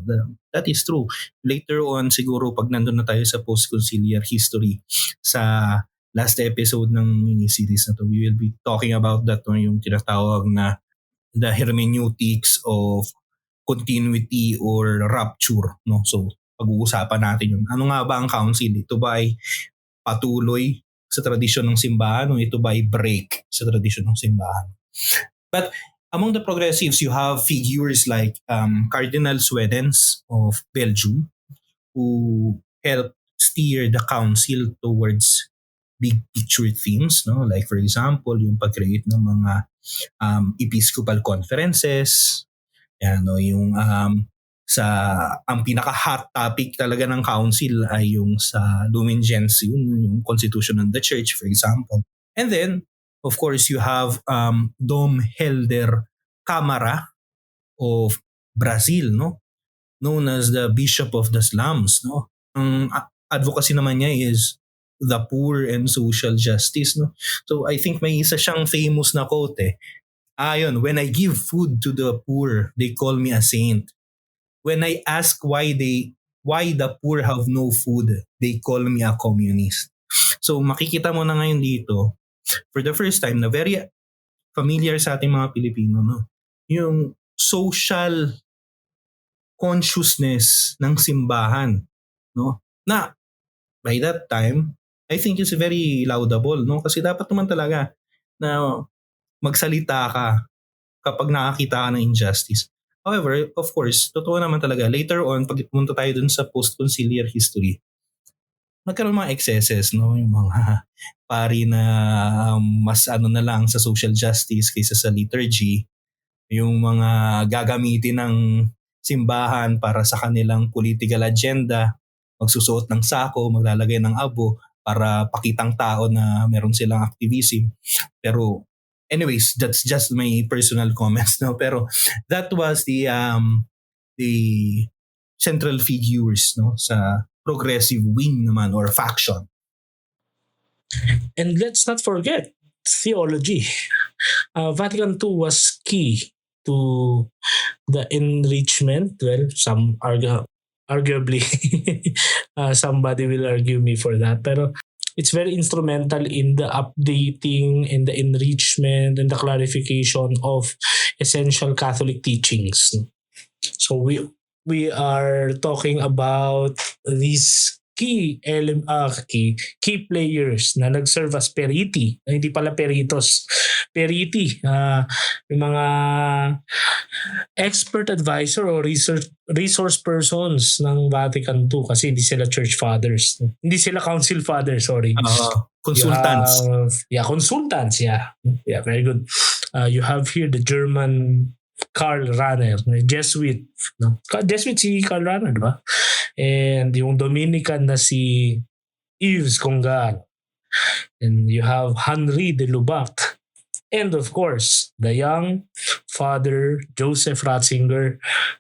That is true. Later on, siguro pag nandun na tayo sa post-conciliar history, sa last episode ng mini-series na to, we will be talking about that, yung tinatawag na the hermeneutics of continuity or rupture. No? So, pag-uusapan natin yun. Ano nga ba ang council? Ito ba ay patuloy sa tradisyon ng simbahan o ito ba ay break sa tradisyon ng simbahan? But among the progressives, you have figures like Cardinal Swedenz of Belgium, who helped steer the council towards big picture themes. No? Like for example, yung pag-create ng mga episcopal conferences, yung ang pinaka-hot topic talaga ng council ay yung sa Lumen Gentium, yung constitution of the church, for example. And then, of course, you have Dom Helder Camara of Brazil, known as the Bishop of the Slums. Ang advocacy naman niya is the poor and social justice. So I think may isa siyang famous na quote. When I give food to the poor, they call me a saint. When I ask why the poor have no food, they call me a communist. So makikita mo na ngayon dito, for the first time, na very familiar sa ating mga Pilipino, yung social consciousness ng simbahan, na by that time, I think is very laudable, kasi dapat naman talaga na magsalita ka kapag nakakita ka ng injustice. However, of course, totoo naman talaga, later on, pag pumunta tayo dun sa post-conciliar history, nagkaroon mga excesses, yung mga pari na mas na lang sa social justice kaysa sa liturgy, yung mga gagamitin ng simbahan para sa kanilang political agenda, magsusuot ng sako, maglalagay ng abo para pakitang tao na meron silang activism. Pero anyways, that's just my personal comments. Pero that was the central figures sa progressive wing naman or faction. And let's not forget theology. Vatican II was key to the enrichment. Well, some arguably, somebody will argue me for that. Pero it's very instrumental in the updating and the enrichment and the clarification of essential Catholic teachings. So we are talking about these key players na nag-serve as periti, hindi pala peritos, periti, yung mga expert advisor o resource persons ng Vatican II, kasi hindi sila church fathers, hindi sila council fathers, sorry. Consultants. Consultants, very good. You have here the German Karl Rahner, Jesuit. No? Jesuit si Karl Rahner, di ba? And yung Dominican na si Yves Congar. And you have Henri de Lubac. And of course, the young Father Joseph Ratzinger,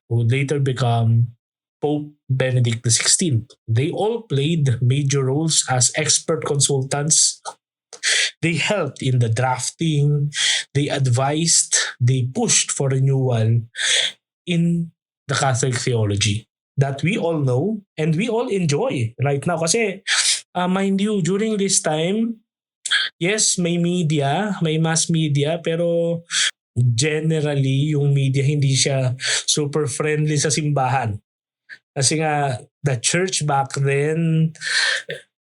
who would later become Pope Benedict XVI. They all played major roles as expert consultants. They helped in the drafting, they advised, they pushed for renewal in the Catholic theology that we all know and we all enjoy right now. Kasi, mind you, during this time, yes, may media, may mass media, pero generally, yung media hindi siya super friendly sa simbahan. Kasi nga, the church back then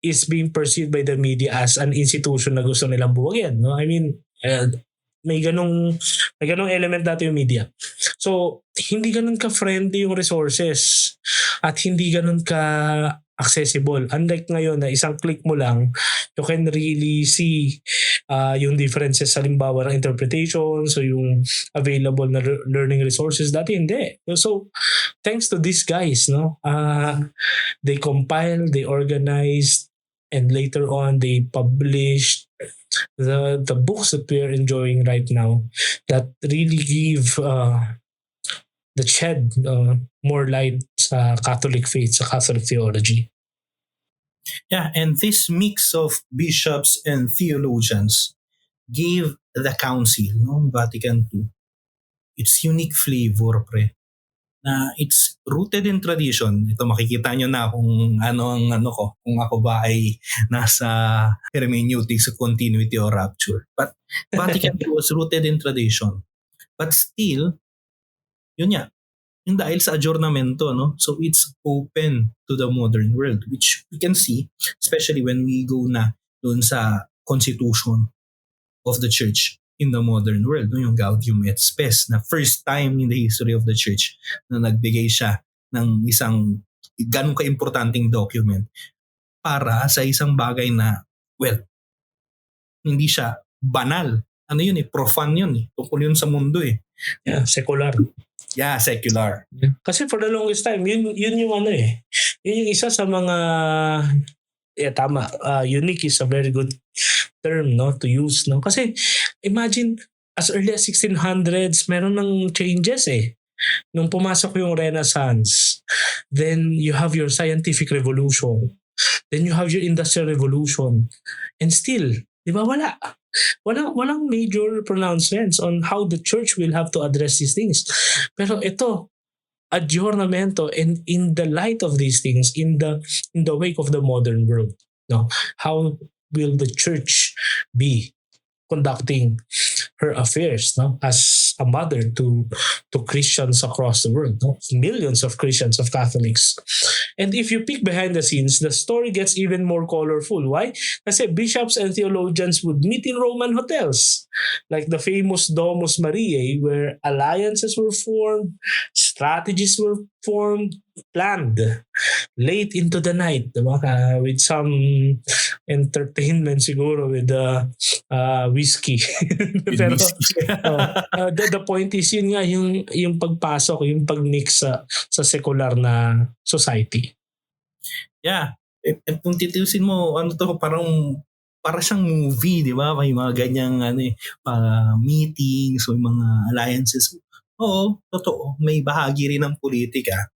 is being perceived by the media as an institution na gusto nilang buwagin. No? I mean, may ganong element dati yung media. So, hindi ganun ka-friendly yung resources at hindi ganun ka-accessible. Unlike ngayon na isang click mo lang, you can really see yung differences sa halimbawa ng interpretation, so yung available na learning resources. Dati hindi. So, thanks to these guys, no, they compiled, they organized, and later on they published the books that we are enjoying right now that really give that shed more light sa Catholic faith, sa Catholic theology. Yeah, and this mix of bishops and theologians gave the council, no, Vatican II, its unique flavor, pre, na it's rooted in tradition. Ito, makikita nyo na kung kung ako ba ay nasa hermeneutics of continuity or rapture. But Vatican II was rooted in tradition. But still, yun nga, yung dahil sa adjournamento, no? So it's open to the modern world, which we can see, especially when we go na doon sa constitution of the church in the modern world, no? Yung Gaudium et Spes, na first time in the history of the church na nagbigay siya ng isang ganun ka-importanting document para sa isang bagay na, well, hindi siya banal. Ano yun profane yun tungkol yun sa mundo Yeah, secular. Yeah, secular. Kasi for the longest time, yun yung yun yung isa sa mga, tama, unique is a very good term, no, to use, no? Kasi imagine, as early as 1600s, meron ng changes Nung pumasok yung Renaissance, then you have your scientific revolution, then you have your industrial revolution, and still, di ba, walang major pronouncements on how the church will have to address these things. Pero ito, adjournamento, and in the light of these things, in the wake of the modern world, no, how will the church be conducting her affairs, no, as a mother to Christians across the world, no? Millions of Christians, of Catholics. And if you peek behind the scenes, the story gets even more colorful. Why? Kasi bishops and theologians would meet in Roman hotels, like the famous Domus Mariae, where alliances were formed, strategies were formed, planned late into the night, diba? With some entertainment siguro with whiskey. Pero the point is yun nga, yung pagpasok, yung pag-mix sa secular na society. Yeah. Kung titiusin mo, para siyang movie, di ba? May mga ganyang meetings o mga alliances. Oo, totoo. May bahagi rin ng politika.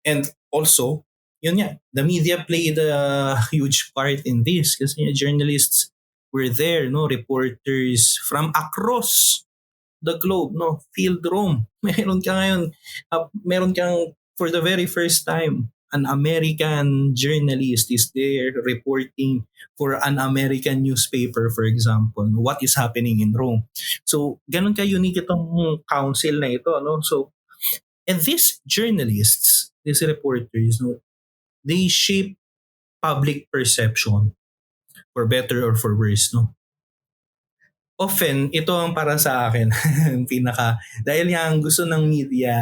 And also, yun nga, the media played a huge part in this kasi journalists were there, no, reporters from across the globe, no, field room. Meron kang for the very first time an American journalist is there reporting for an American newspaper, for example, what is happening in Rome. So ganun ka unique itong council na ito, no. So and these journalists, these reporters, no, they shape public perception for better or for worse, no. Often, ito ang para sa akin, dahil nga ang gusto ng media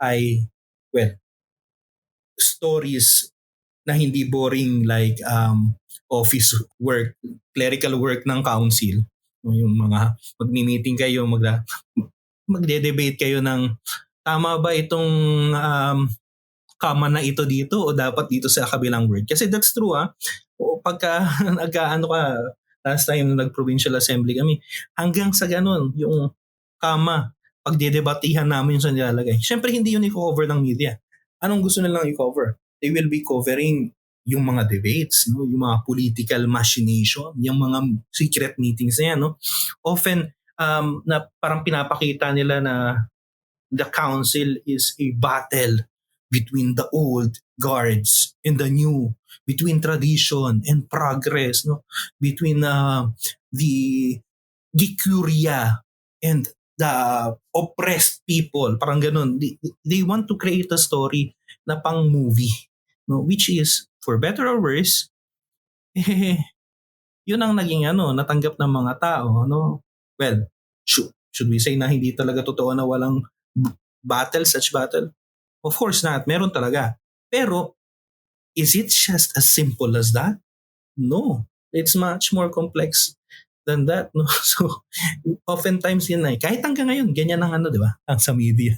ay, well, stories na hindi boring like office work, clerical work ng council. Yung mga magmi-meeting kayo, magde-debate kayo ng tama ba itong comma na ito dito o dapat dito sa kabilang word. Kasi that's true O pagka last time nag-provincial assembly kami, hanggang sa ganun, yung comma, pagdedebatihan namin yung sa nilalagay. Siyempre hindi yun i-cover ng media. Anong gusto nilang i-cover? They will be covering yung mga debates, no? Yung mga political machination, yung mga secret meetings na yan. No? Often, na parang pinapakita nila na the council is a battle between the old guards and the new, between tradition and progress, no? Between the curia and the oppressed people, parang ganun. They want to create a story na pang movie, no, which is for better or worse, yun ang naging natanggap ng mga tao, no. Well, should we say na hindi talaga totoo na walang such battle? Of course not, meron talaga. Pero is it just as simple as that? No, it's much more complex than that, no. So oftentimes yun kahit hanggang ngayon ganyan ang di ba, ang sa media.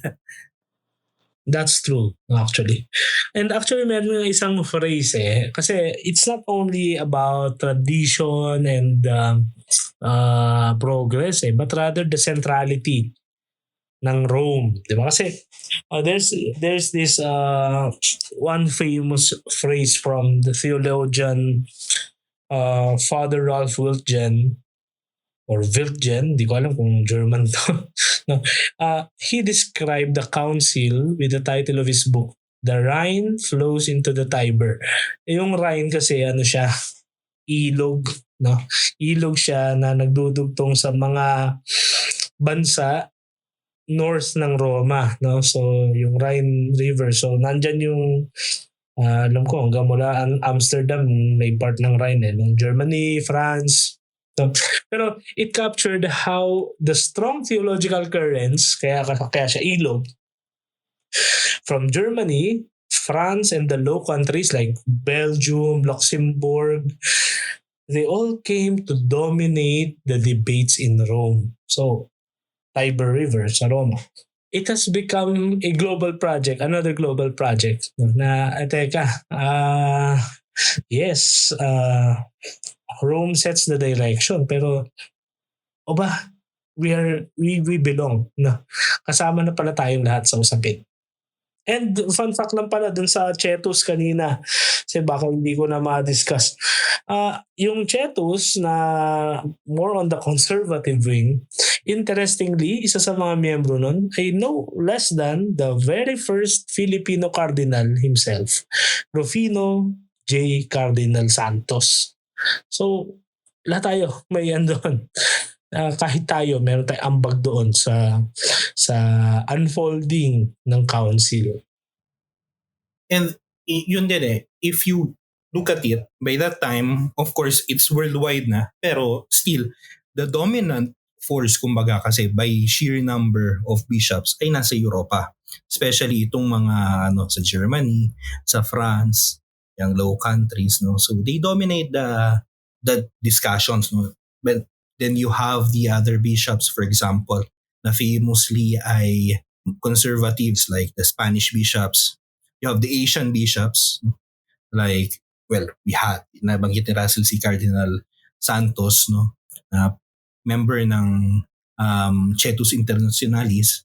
That's true, actually. And actually, meron ng isang phrase kasi it's not only about tradition and progress but rather the centrality ng Rome, di ba? Kasi there's this one famous phrase from the theologian Father Ralph Wiltgen, or Wiltgen, di ko alam kung German to. No. He described the council with the title of his book, The Rhine Flows into the Tiber. Yung Rhine kasi siya, ilog, no? Ilog siya na nagdudugtong sa mga bansa north ng Roma, no? So yung Rhine River, so nandyan yung alam ko hanggang mula Amsterdam may part ng Rhine ng Germany, France. So, pero it captured how the strong theological currents, kaya siya ilog, from Germany, France, and the Low Countries like Belgium, Luxembourg, they all came to dominate the debates in Rome. So Tiber River sa Roma. It has become a global project, another global project na yes, Rome sets the direction pero we belong, no? Kasama na pala tayong lahat sa usapin. And fun fact lang pala dun sa Cetus kanina, kasi baka hindi ko na ma-discuss. Yung Cetus na more on the conservative wing, interestingly, isa sa mga miyembro nun ay no less than the very first Filipino cardinal himself, Rufino J. Cardinal Santos. So, lahat tayo may doon. Kahit tayo, meron tayong ambag doon sa unfolding ng council. And yun din if you look at it, by that time, of course, it's worldwide na, pero still, the dominant force, kumbaga, kasi by sheer number of bishops, ay nasa Europa. Especially itong mga sa Germany, sa France, yung Low Countries, no? So they dominate the discussions, no? But then you have the other bishops, for example, na famously ay conservatives like the Spanish bishops. You have the Asian bishops, like, well, we had, nabanggit ni Russell si Cardinal Santos, no? Member ng Cetus Internationalis.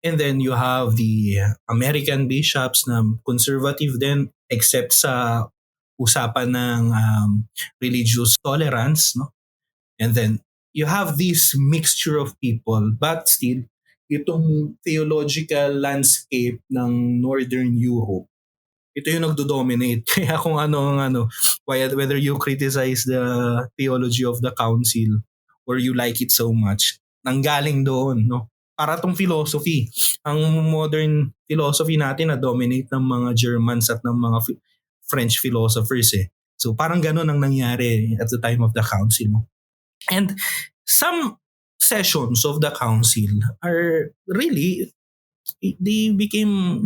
And then you have the American bishops na conservative din except sa usapan ng religious tolerance, no? And then you have this mixture of people, but still itong theological landscape ng Northern Europe, ito yung nagdo-dominate. Kaya kung whether you criticize the theology of the council or you like it so much, nanggaling doon, no? Para tong philosophy. Ang modern philosophy natin na dominate ng mga Germans at ng mga French philosophers eh. So parang ganun ang nangyari at the time of the council, no? And some sessions of the council are really, they became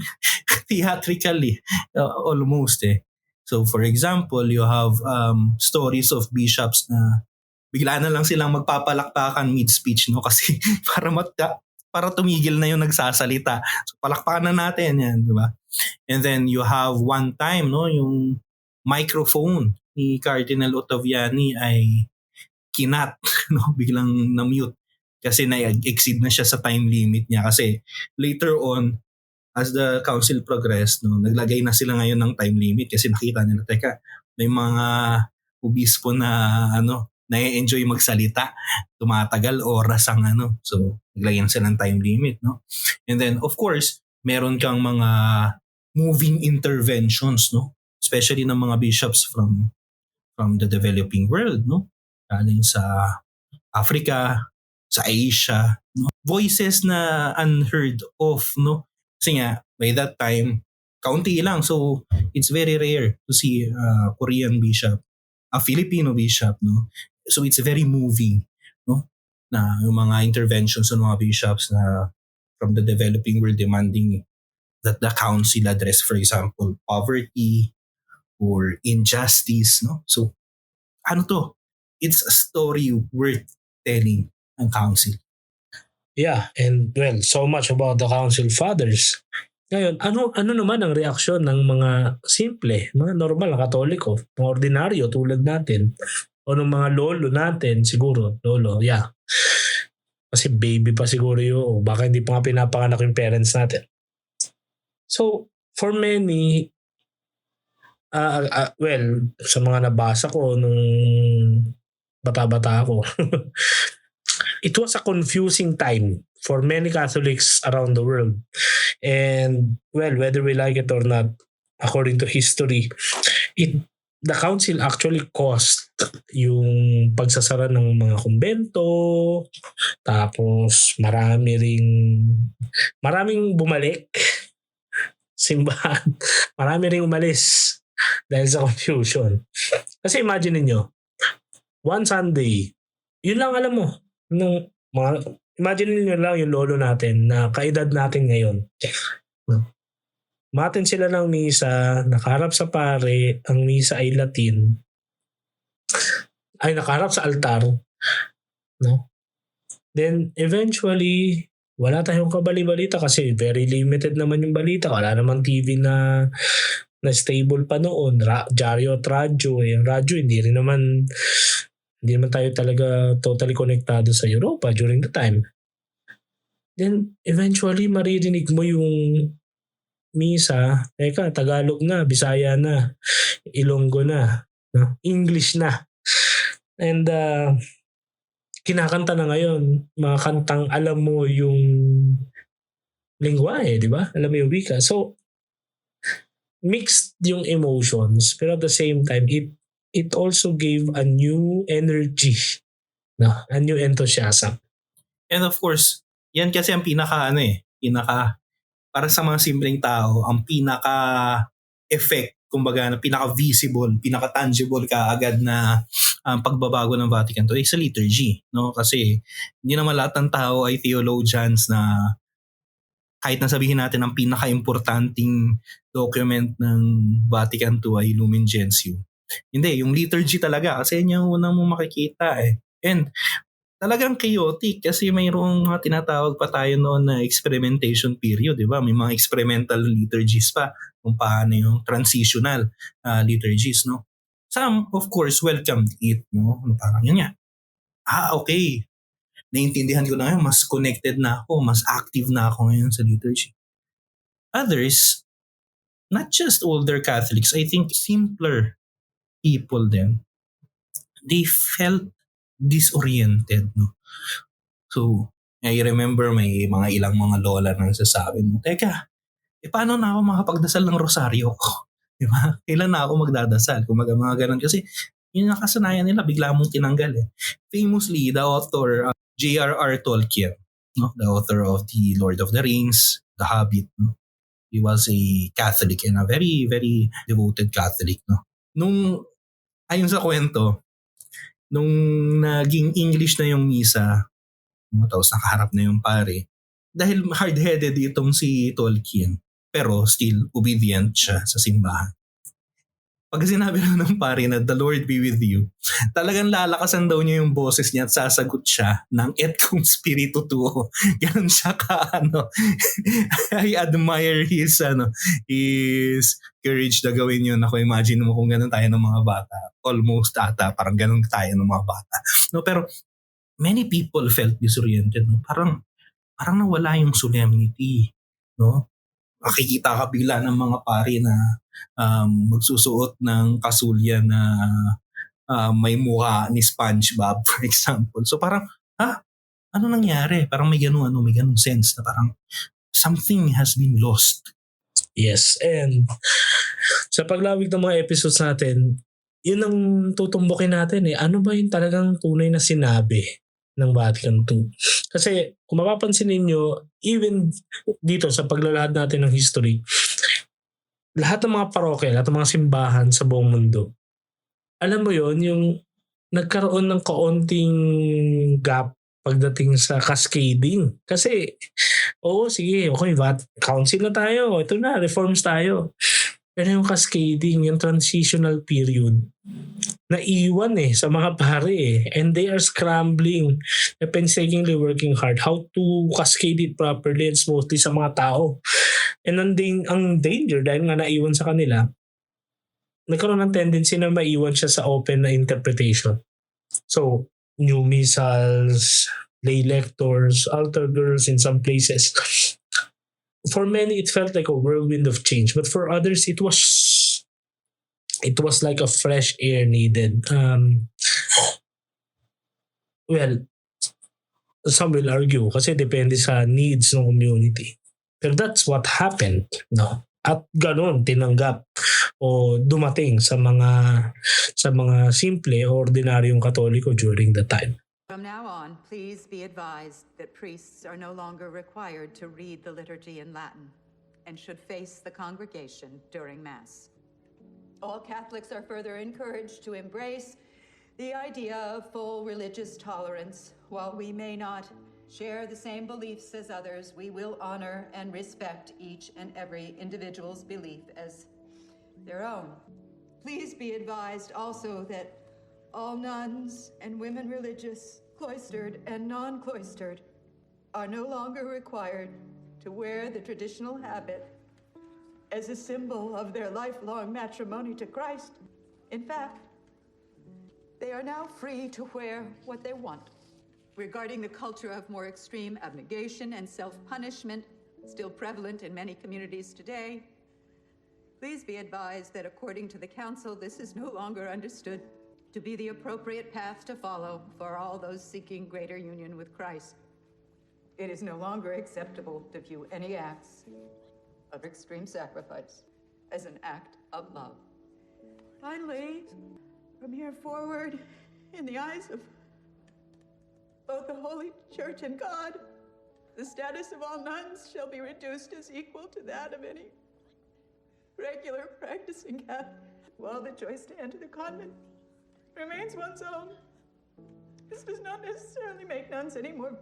theatrically almost eh. So for example, you have stories of bishops na bigla na lang silang magpapalakpakan mid-speech, no? Kasi para tumigil na yung nagsasalita. So palakpakan na natin yan, di ba? And then you have one time, no, yung microphone ni Cardinal Ottaviani ay kinat, no, biglang na-mute kasi na-exceed na siya sa time limit niya kasi later on as the council progressed, no, naglagay na sila ngayon ng time limit kasi nakita nila, teka, may mga obispo na na-enjoy magsalita, tumatagal oras ang so naglagay na sila ng time limit, no. And then of course meron kang mga moving interventions, no, especially ng mga bishops from the developing world, no, galing sa Africa, sa Asia, no? Voices na unheard of, no? Kasi nga, by that time, kaunti lang. So, it's very rare to see a Korean bishop, a Filipino bishop, no? So, it's very moving, no? Na yung mga interventions ng mga bishops na from the developing world demanding that the council address, for example, poverty or injustice, no? So, it's a story worth telling ang council. Yeah, and well, so much about the council fathers. Ngayon, ano naman ang reaksyon ng mga simple, mga normal na katoliko, mga ordinaryo tulad natin, o ng mga lolo natin, siguro, lolo, yeah. Kasi baby pa siguro yun, o baka hindi pa nga pinapanganak yung parents natin. So, for many, well, sa mga nabasa ko nung bata-bata ako, it was a confusing time for many Catholics around the world. And, well, whether we like it or not, according to history, the council actually caused yung pagsasara ng mga kumbento, tapos maraming bumalik simbahan, marami ring umalis dahil sa confusion. Kasi imagine niyo, one Sunday, yun lang alam mo, imagine niyo lang yung lolo natin na kaedad natin ngayon. Matin sila ng misa, nakaharap sa pare, ang misa ay Latin, ay nakaharap sa altar, no? Then eventually, wala tayong kabali-balita kasi very limited naman yung balita. Wala namang TV na stable pa noon. Dyaryo at radyo. Yung radyo, hindi naman tayo talaga totally konektado sa Europa during the time. Then, eventually, maririnig mo yung misa. Teka, Tagalog na, Bisaya na, Ilonggo na, no? English na. And, kinakanta na ngayon, mga kantang alam mo yung lingwahe, di ba? Alam mo yung wika. So, mixed yung emotions, pero at the same time, it also gave a new energy, no? A new enthusiasm. And of course, yan kasi ang para sa mga simpleng tao, ang pinaka-effect, kumbaga, pinaka-visible, pinaka-tangible kaagad na pagbabago ng Vatican II ay sa liturgy, no? Kasi hindi naman lahat ng tao ay theologians na kahit na sabihin natin ang pinaka-importanting document ng Vatican II ay Lumen Gentium. Hindi, yung liturgy talaga kasi yun yung unang mo makikita eh. And talagang chaotic kasi mayroong mga tinatawag pa tayo noon na experimentation period, di ba? May mga experimental liturgies pa kung paano yung transitional liturgies, no? Some, of course, welcomed it, no? Parang yun nga. Okay. naintindihan ko na ngayon, mas connected na ako, mas active na ako ngayon sa liturgy. Others, not just older Catholics, I think simpler people then, they felt disoriented. No? So, I remember may ilang mga lola na nagsasabi mo, teka, paano na ako makapagdasal ng rosaryo ko? Di ba? Kailan na ako magdadasal? Kung mga ganun. Kasi yung nakasanayan nila, bigla mong tinanggal eh. Famously, the author, J.R.R. Tolkien, no? The author of The Lord of the Rings, The Hobbit, no? He was a Catholic and a very, very devoted Catholic. No? Ayon sa kwento, nung naging English na yung misa, no, tapos nakaharap na yung pare, dahil hard-headed itong si Tolkien, pero still obedient siya sa simbahan. Pag sinabi lang ng pare na the Lord be with you, talagang lalakasan daw niya yung boses niya at sasagot siya ng et cum spiritu tuo. Ganun siya I admire his courage na gawin yun. Ako, imagine mo kung ganun tayo ng mga bata. Almost ata, parang ganun tayo ng mga bata. No, pero many people felt disoriented. No? Parang nawala yung solemnity. No? Makikita ka bigla ng mga pare na magsusuot ng kasulya na may mukha ni SpongeBob, for example. So parang, ano nangyari? Parang may ganun sense na parang something has been lost. Yes, and sa paglawig ng mga episodes natin, yun ang tutumbukin natin eh. Ano ba yung talagang tunay na sinabi ng Vatican II? Kasi kung mapapansin ninyo, even dito sa paglalahad natin ng history, lahat ng mga parokya, lahat ng mga simbahan sa buong mundo, alam mo yon, yung nagkaroon ng kaunting gap pagdating sa cascading. Kasi, sige, okay, council na tayo, ito na, reforms tayo. Pero yung cascading, yung transitional period, naiwan sa mga pare and they are scrambling, painstakingly working hard how to cascade it properly and smoothly sa mga tao. And ang danger, dahil nga naiwan sa kanila, nagkaroon ng tendency na maiwan siya sa open na interpretation. So, new missals, lay lectors, altar girls in some places. For many, it felt like a whirlwind of change. But for others, it was like a fresh air needed. Well, some will argue kasi depende sa needs ng community. Pero that's what happened. No? At ganun, tinanggap o dumating sa mga simple o ordinaryong Katoliko during the time. From now on, please be advised that priests are no longer required to read the liturgy in Latin and should face the congregation during Mass. All Catholics are further encouraged to embrace the idea of full religious tolerance. While we may not share the same beliefs as others, we will honor and respect each and every individual's belief as their own. Please be advised also that all nuns and women religious, cloistered and non-cloistered, are no longer required to wear the traditional habit as a symbol of their lifelong matrimony to Christ. In fact, they are now free to wear what they want. Regarding the culture of more extreme abnegation and self-punishment, still prevalent in many communities today, please be advised that according to the Council, this is no longer understood to be the appropriate path to follow for all those seeking greater union with Christ. It is no longer acceptable to view any acts of extreme sacrifice as an act of love. Finally, from here forward, in the eyes of both the Holy Church and God, the status of all nuns shall be reduced as equal to that of any regular practicing Catholic, while the choice to enter the convent remains one's own. This does not necessarily make nuns any more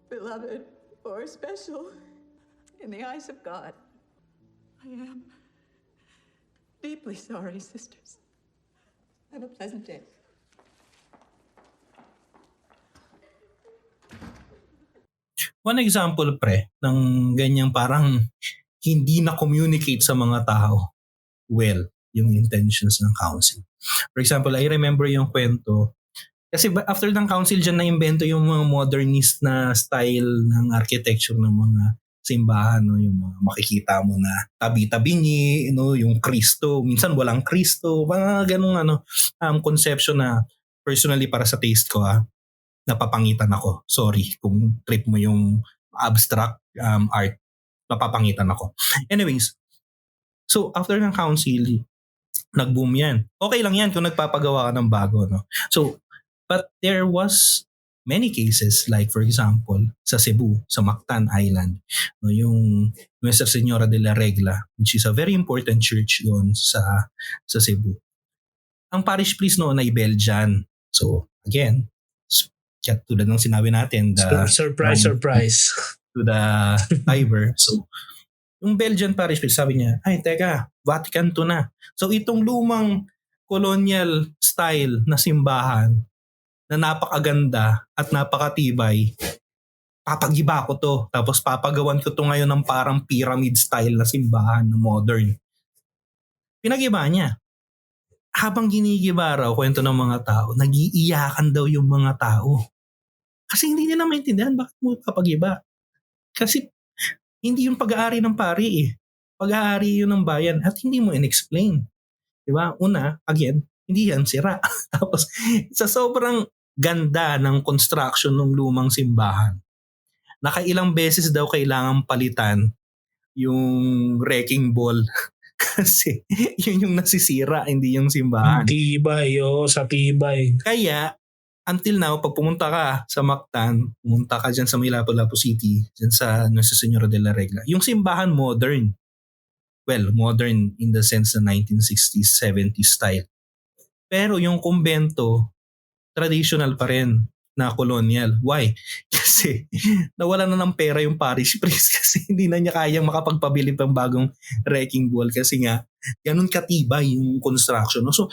beloved or special in the eyes of God. I am deeply sorry, sisters. Have a pleasant day. One example, ng ganyang parang hindi na-communicate sa mga tao well yung intentions ng council. For example, I remember yung kwento Kasi after ng council dyan na-invento yung mga modernist na style ng architecture ng mga simbahan, no? Yung mga makikita mo na tabi-tabi niya, no? Yung Kristo, minsan walang Kristo, mga ganung conception na personally para sa taste ko, napapangitan ako. Sorry kung trip mo yung abstract art, napapangitan ako. Anyways, so after ng council, nag-boom yan. Okay lang yan kung nagpapagawa ka ng bago, no? So, but there was many cases like for example sa Cebu, sa Mactan Island, no, yung Nuestra Señora de la Regla, which is a very important church doon sa Cebu. Ang parish priest noon ay Belgian. So again, tulad ng sinabi natin, surprise to the Tiber. So yung Belgian parish priest, sabi niya, ay teka, Vatican II na. So itong lumang colonial style na simbahan na napakaganda at napakatibay, papagiba ko to. Tapos papagawan ko to ngayon ng parang pyramid style na simbahan na modern. Pinagiba niya. Habang ginigiba raw, kwento ng mga tao, nagiiyakan daw yung mga tao. Kasi hindi nila maintindihan bakit mo papagiba. Kasi hindi yung pag-aari ng pari eh. Pag-aari yun ng bayan at hindi mo in-explain. Diba? Una, again, hindi yan sira. Tapos sa sobrang ganda ng construction ng lumang simbahan, nakailang beses daw kailangan palitan yung wrecking ball kasi yun yung nasisira, hindi yung simbahan. Tibay, sa tibay. Kaya, until now, pag pumunta ka sa Mactan, pumunta ka dyan sa may Lapu-Lapu City, dyan sa Nuestra Señora de la Regla, yung simbahan modern. Well, modern in the sense na 1960s, 70s style. Pero yung kumbento, traditional pa rin na colonial. Why? Kasi nawala na ng pera yung parish priest kasi hindi na niya kayang makapagpabili ng bagong wrecking ball kasi nga ganun katibay yung construction. No? So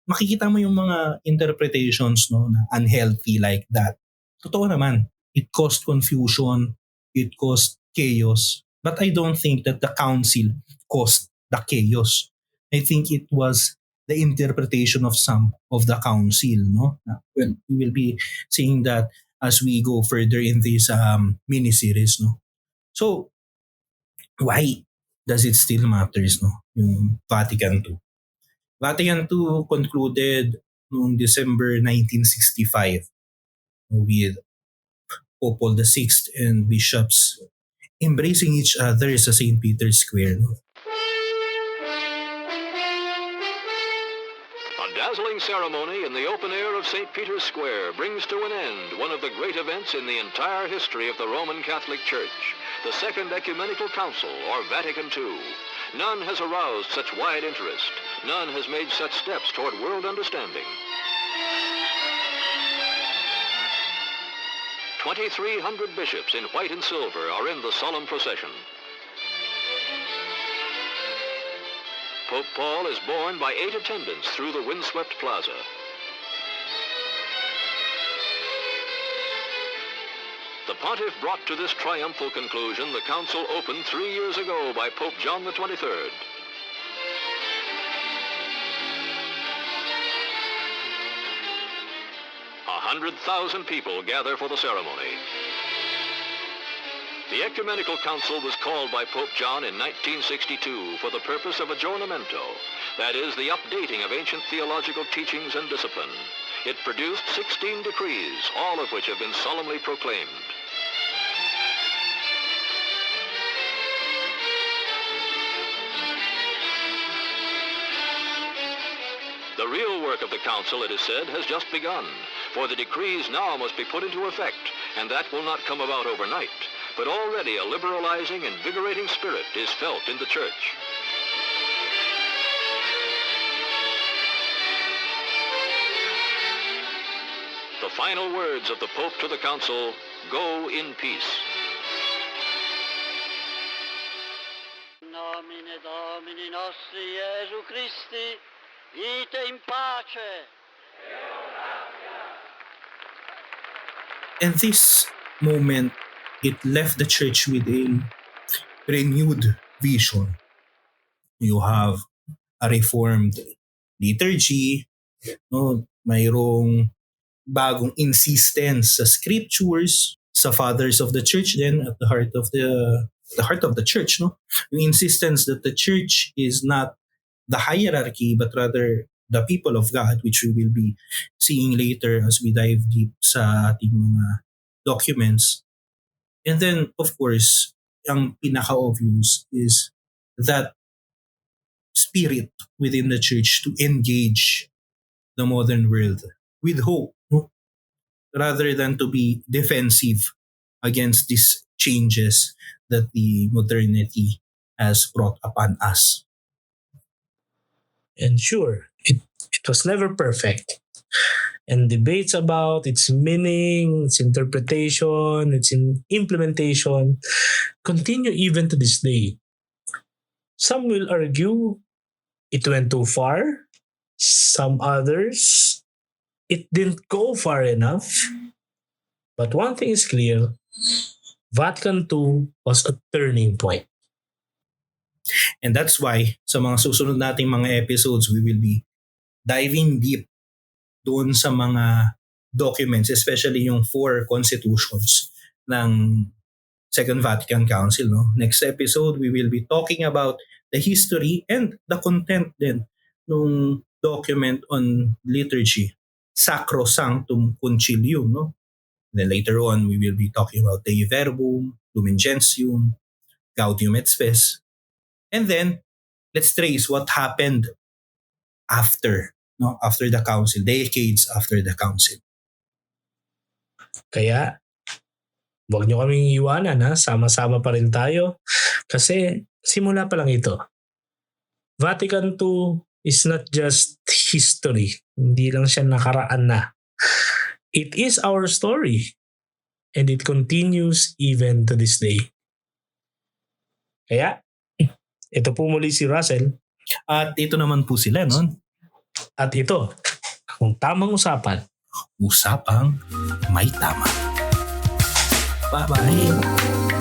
makikita mo yung mga interpretations, no, na unhealthy like that. Totoo naman, it caused confusion, it caused chaos. But I don't think that the council caused the chaos. I think it was the interpretation of some of the council, no? Well, we will be seeing that as we go further in this mini-series, no? So, why does it still matters, no? Yung Vatican II. Vatican II concluded noong December 1965 with Pope Paul VI and bishops embracing each other sa St. Peter's Square, no? Dazzling ceremony in the open air of St. Peter's Square brings to an end one of the great events in the entire history of the Roman Catholic Church, the Second Ecumenical Council, or Vatican II. None has aroused such wide interest. None has made such steps toward world understanding. 2,300 bishops in white and silver are in the solemn procession. Pope Paul is borne by 8 attendants through the windswept plaza. The pontiff brought to this triumphal conclusion the council opened 3 years ago by Pope John the 23rd. A 100,000 people gather for the ceremony. The Ecumenical Council was called by Pope John in 1962 for the purpose of aggiornamento, that is, the updating of ancient theological teachings and discipline. It produced 16 decrees, all of which have been solemnly proclaimed. The real work of the Council, it is said, has just begun, for the decrees now must be put into effect, and that will not come about overnight. But already a liberalizing, invigorating spirit is felt in the Church. The final words of the Pope to the Council, go in peace. Nomine Domini nostri Iesu Christi, ite in pace. And this moment, it left the church with a renewed vision. You have a reformed liturgy, no? Mayroong bagong insistence sa scriptures, sa fathers of the church, then at the heart of the church, no? Yung insistence that the church is not the hierarchy but rather the people of God, which we will be seeing later as we dive deep sa ating mga documents. And then, of course, ang pinaka-obvious is that spirit within the church to engage the modern world with hope, no? Rather than to be defensive against these changes that the modernity has brought upon us. And sure, it was never perfect. And debates about its meaning, its interpretation, its implementation continue even to this day. Some will argue it went too far. Some others, it didn't go far enough. But one thing is clear, Vatican II was a turning point. And that's why sa mga susunod nating mga episodes, we will be diving deep doon sa mga documents, especially yung 4 constitutions ng Second Vatican Council. No? Next episode, we will be talking about the history and the content din nung document on liturgy, Sacrosanctum Concilium. No? And then later on, we will be talking about Dei Verbum, Lumen Gentium, Gaudium et Spes. And then, let's trace what happened after the council, decades after the council. Kaya, huwag nyo kaming iwanan ha. Sama-sama pa rin tayo. Kasi, simula pa lang ito. Vatican II is not just history. Hindi lang siya nakaraan na. It is our story. And it continues even to this day. Kaya, ito po muli si Russell. At ito naman po sila, no? At ito, kung tamang usapan. Usapang may tama. Bye-bye.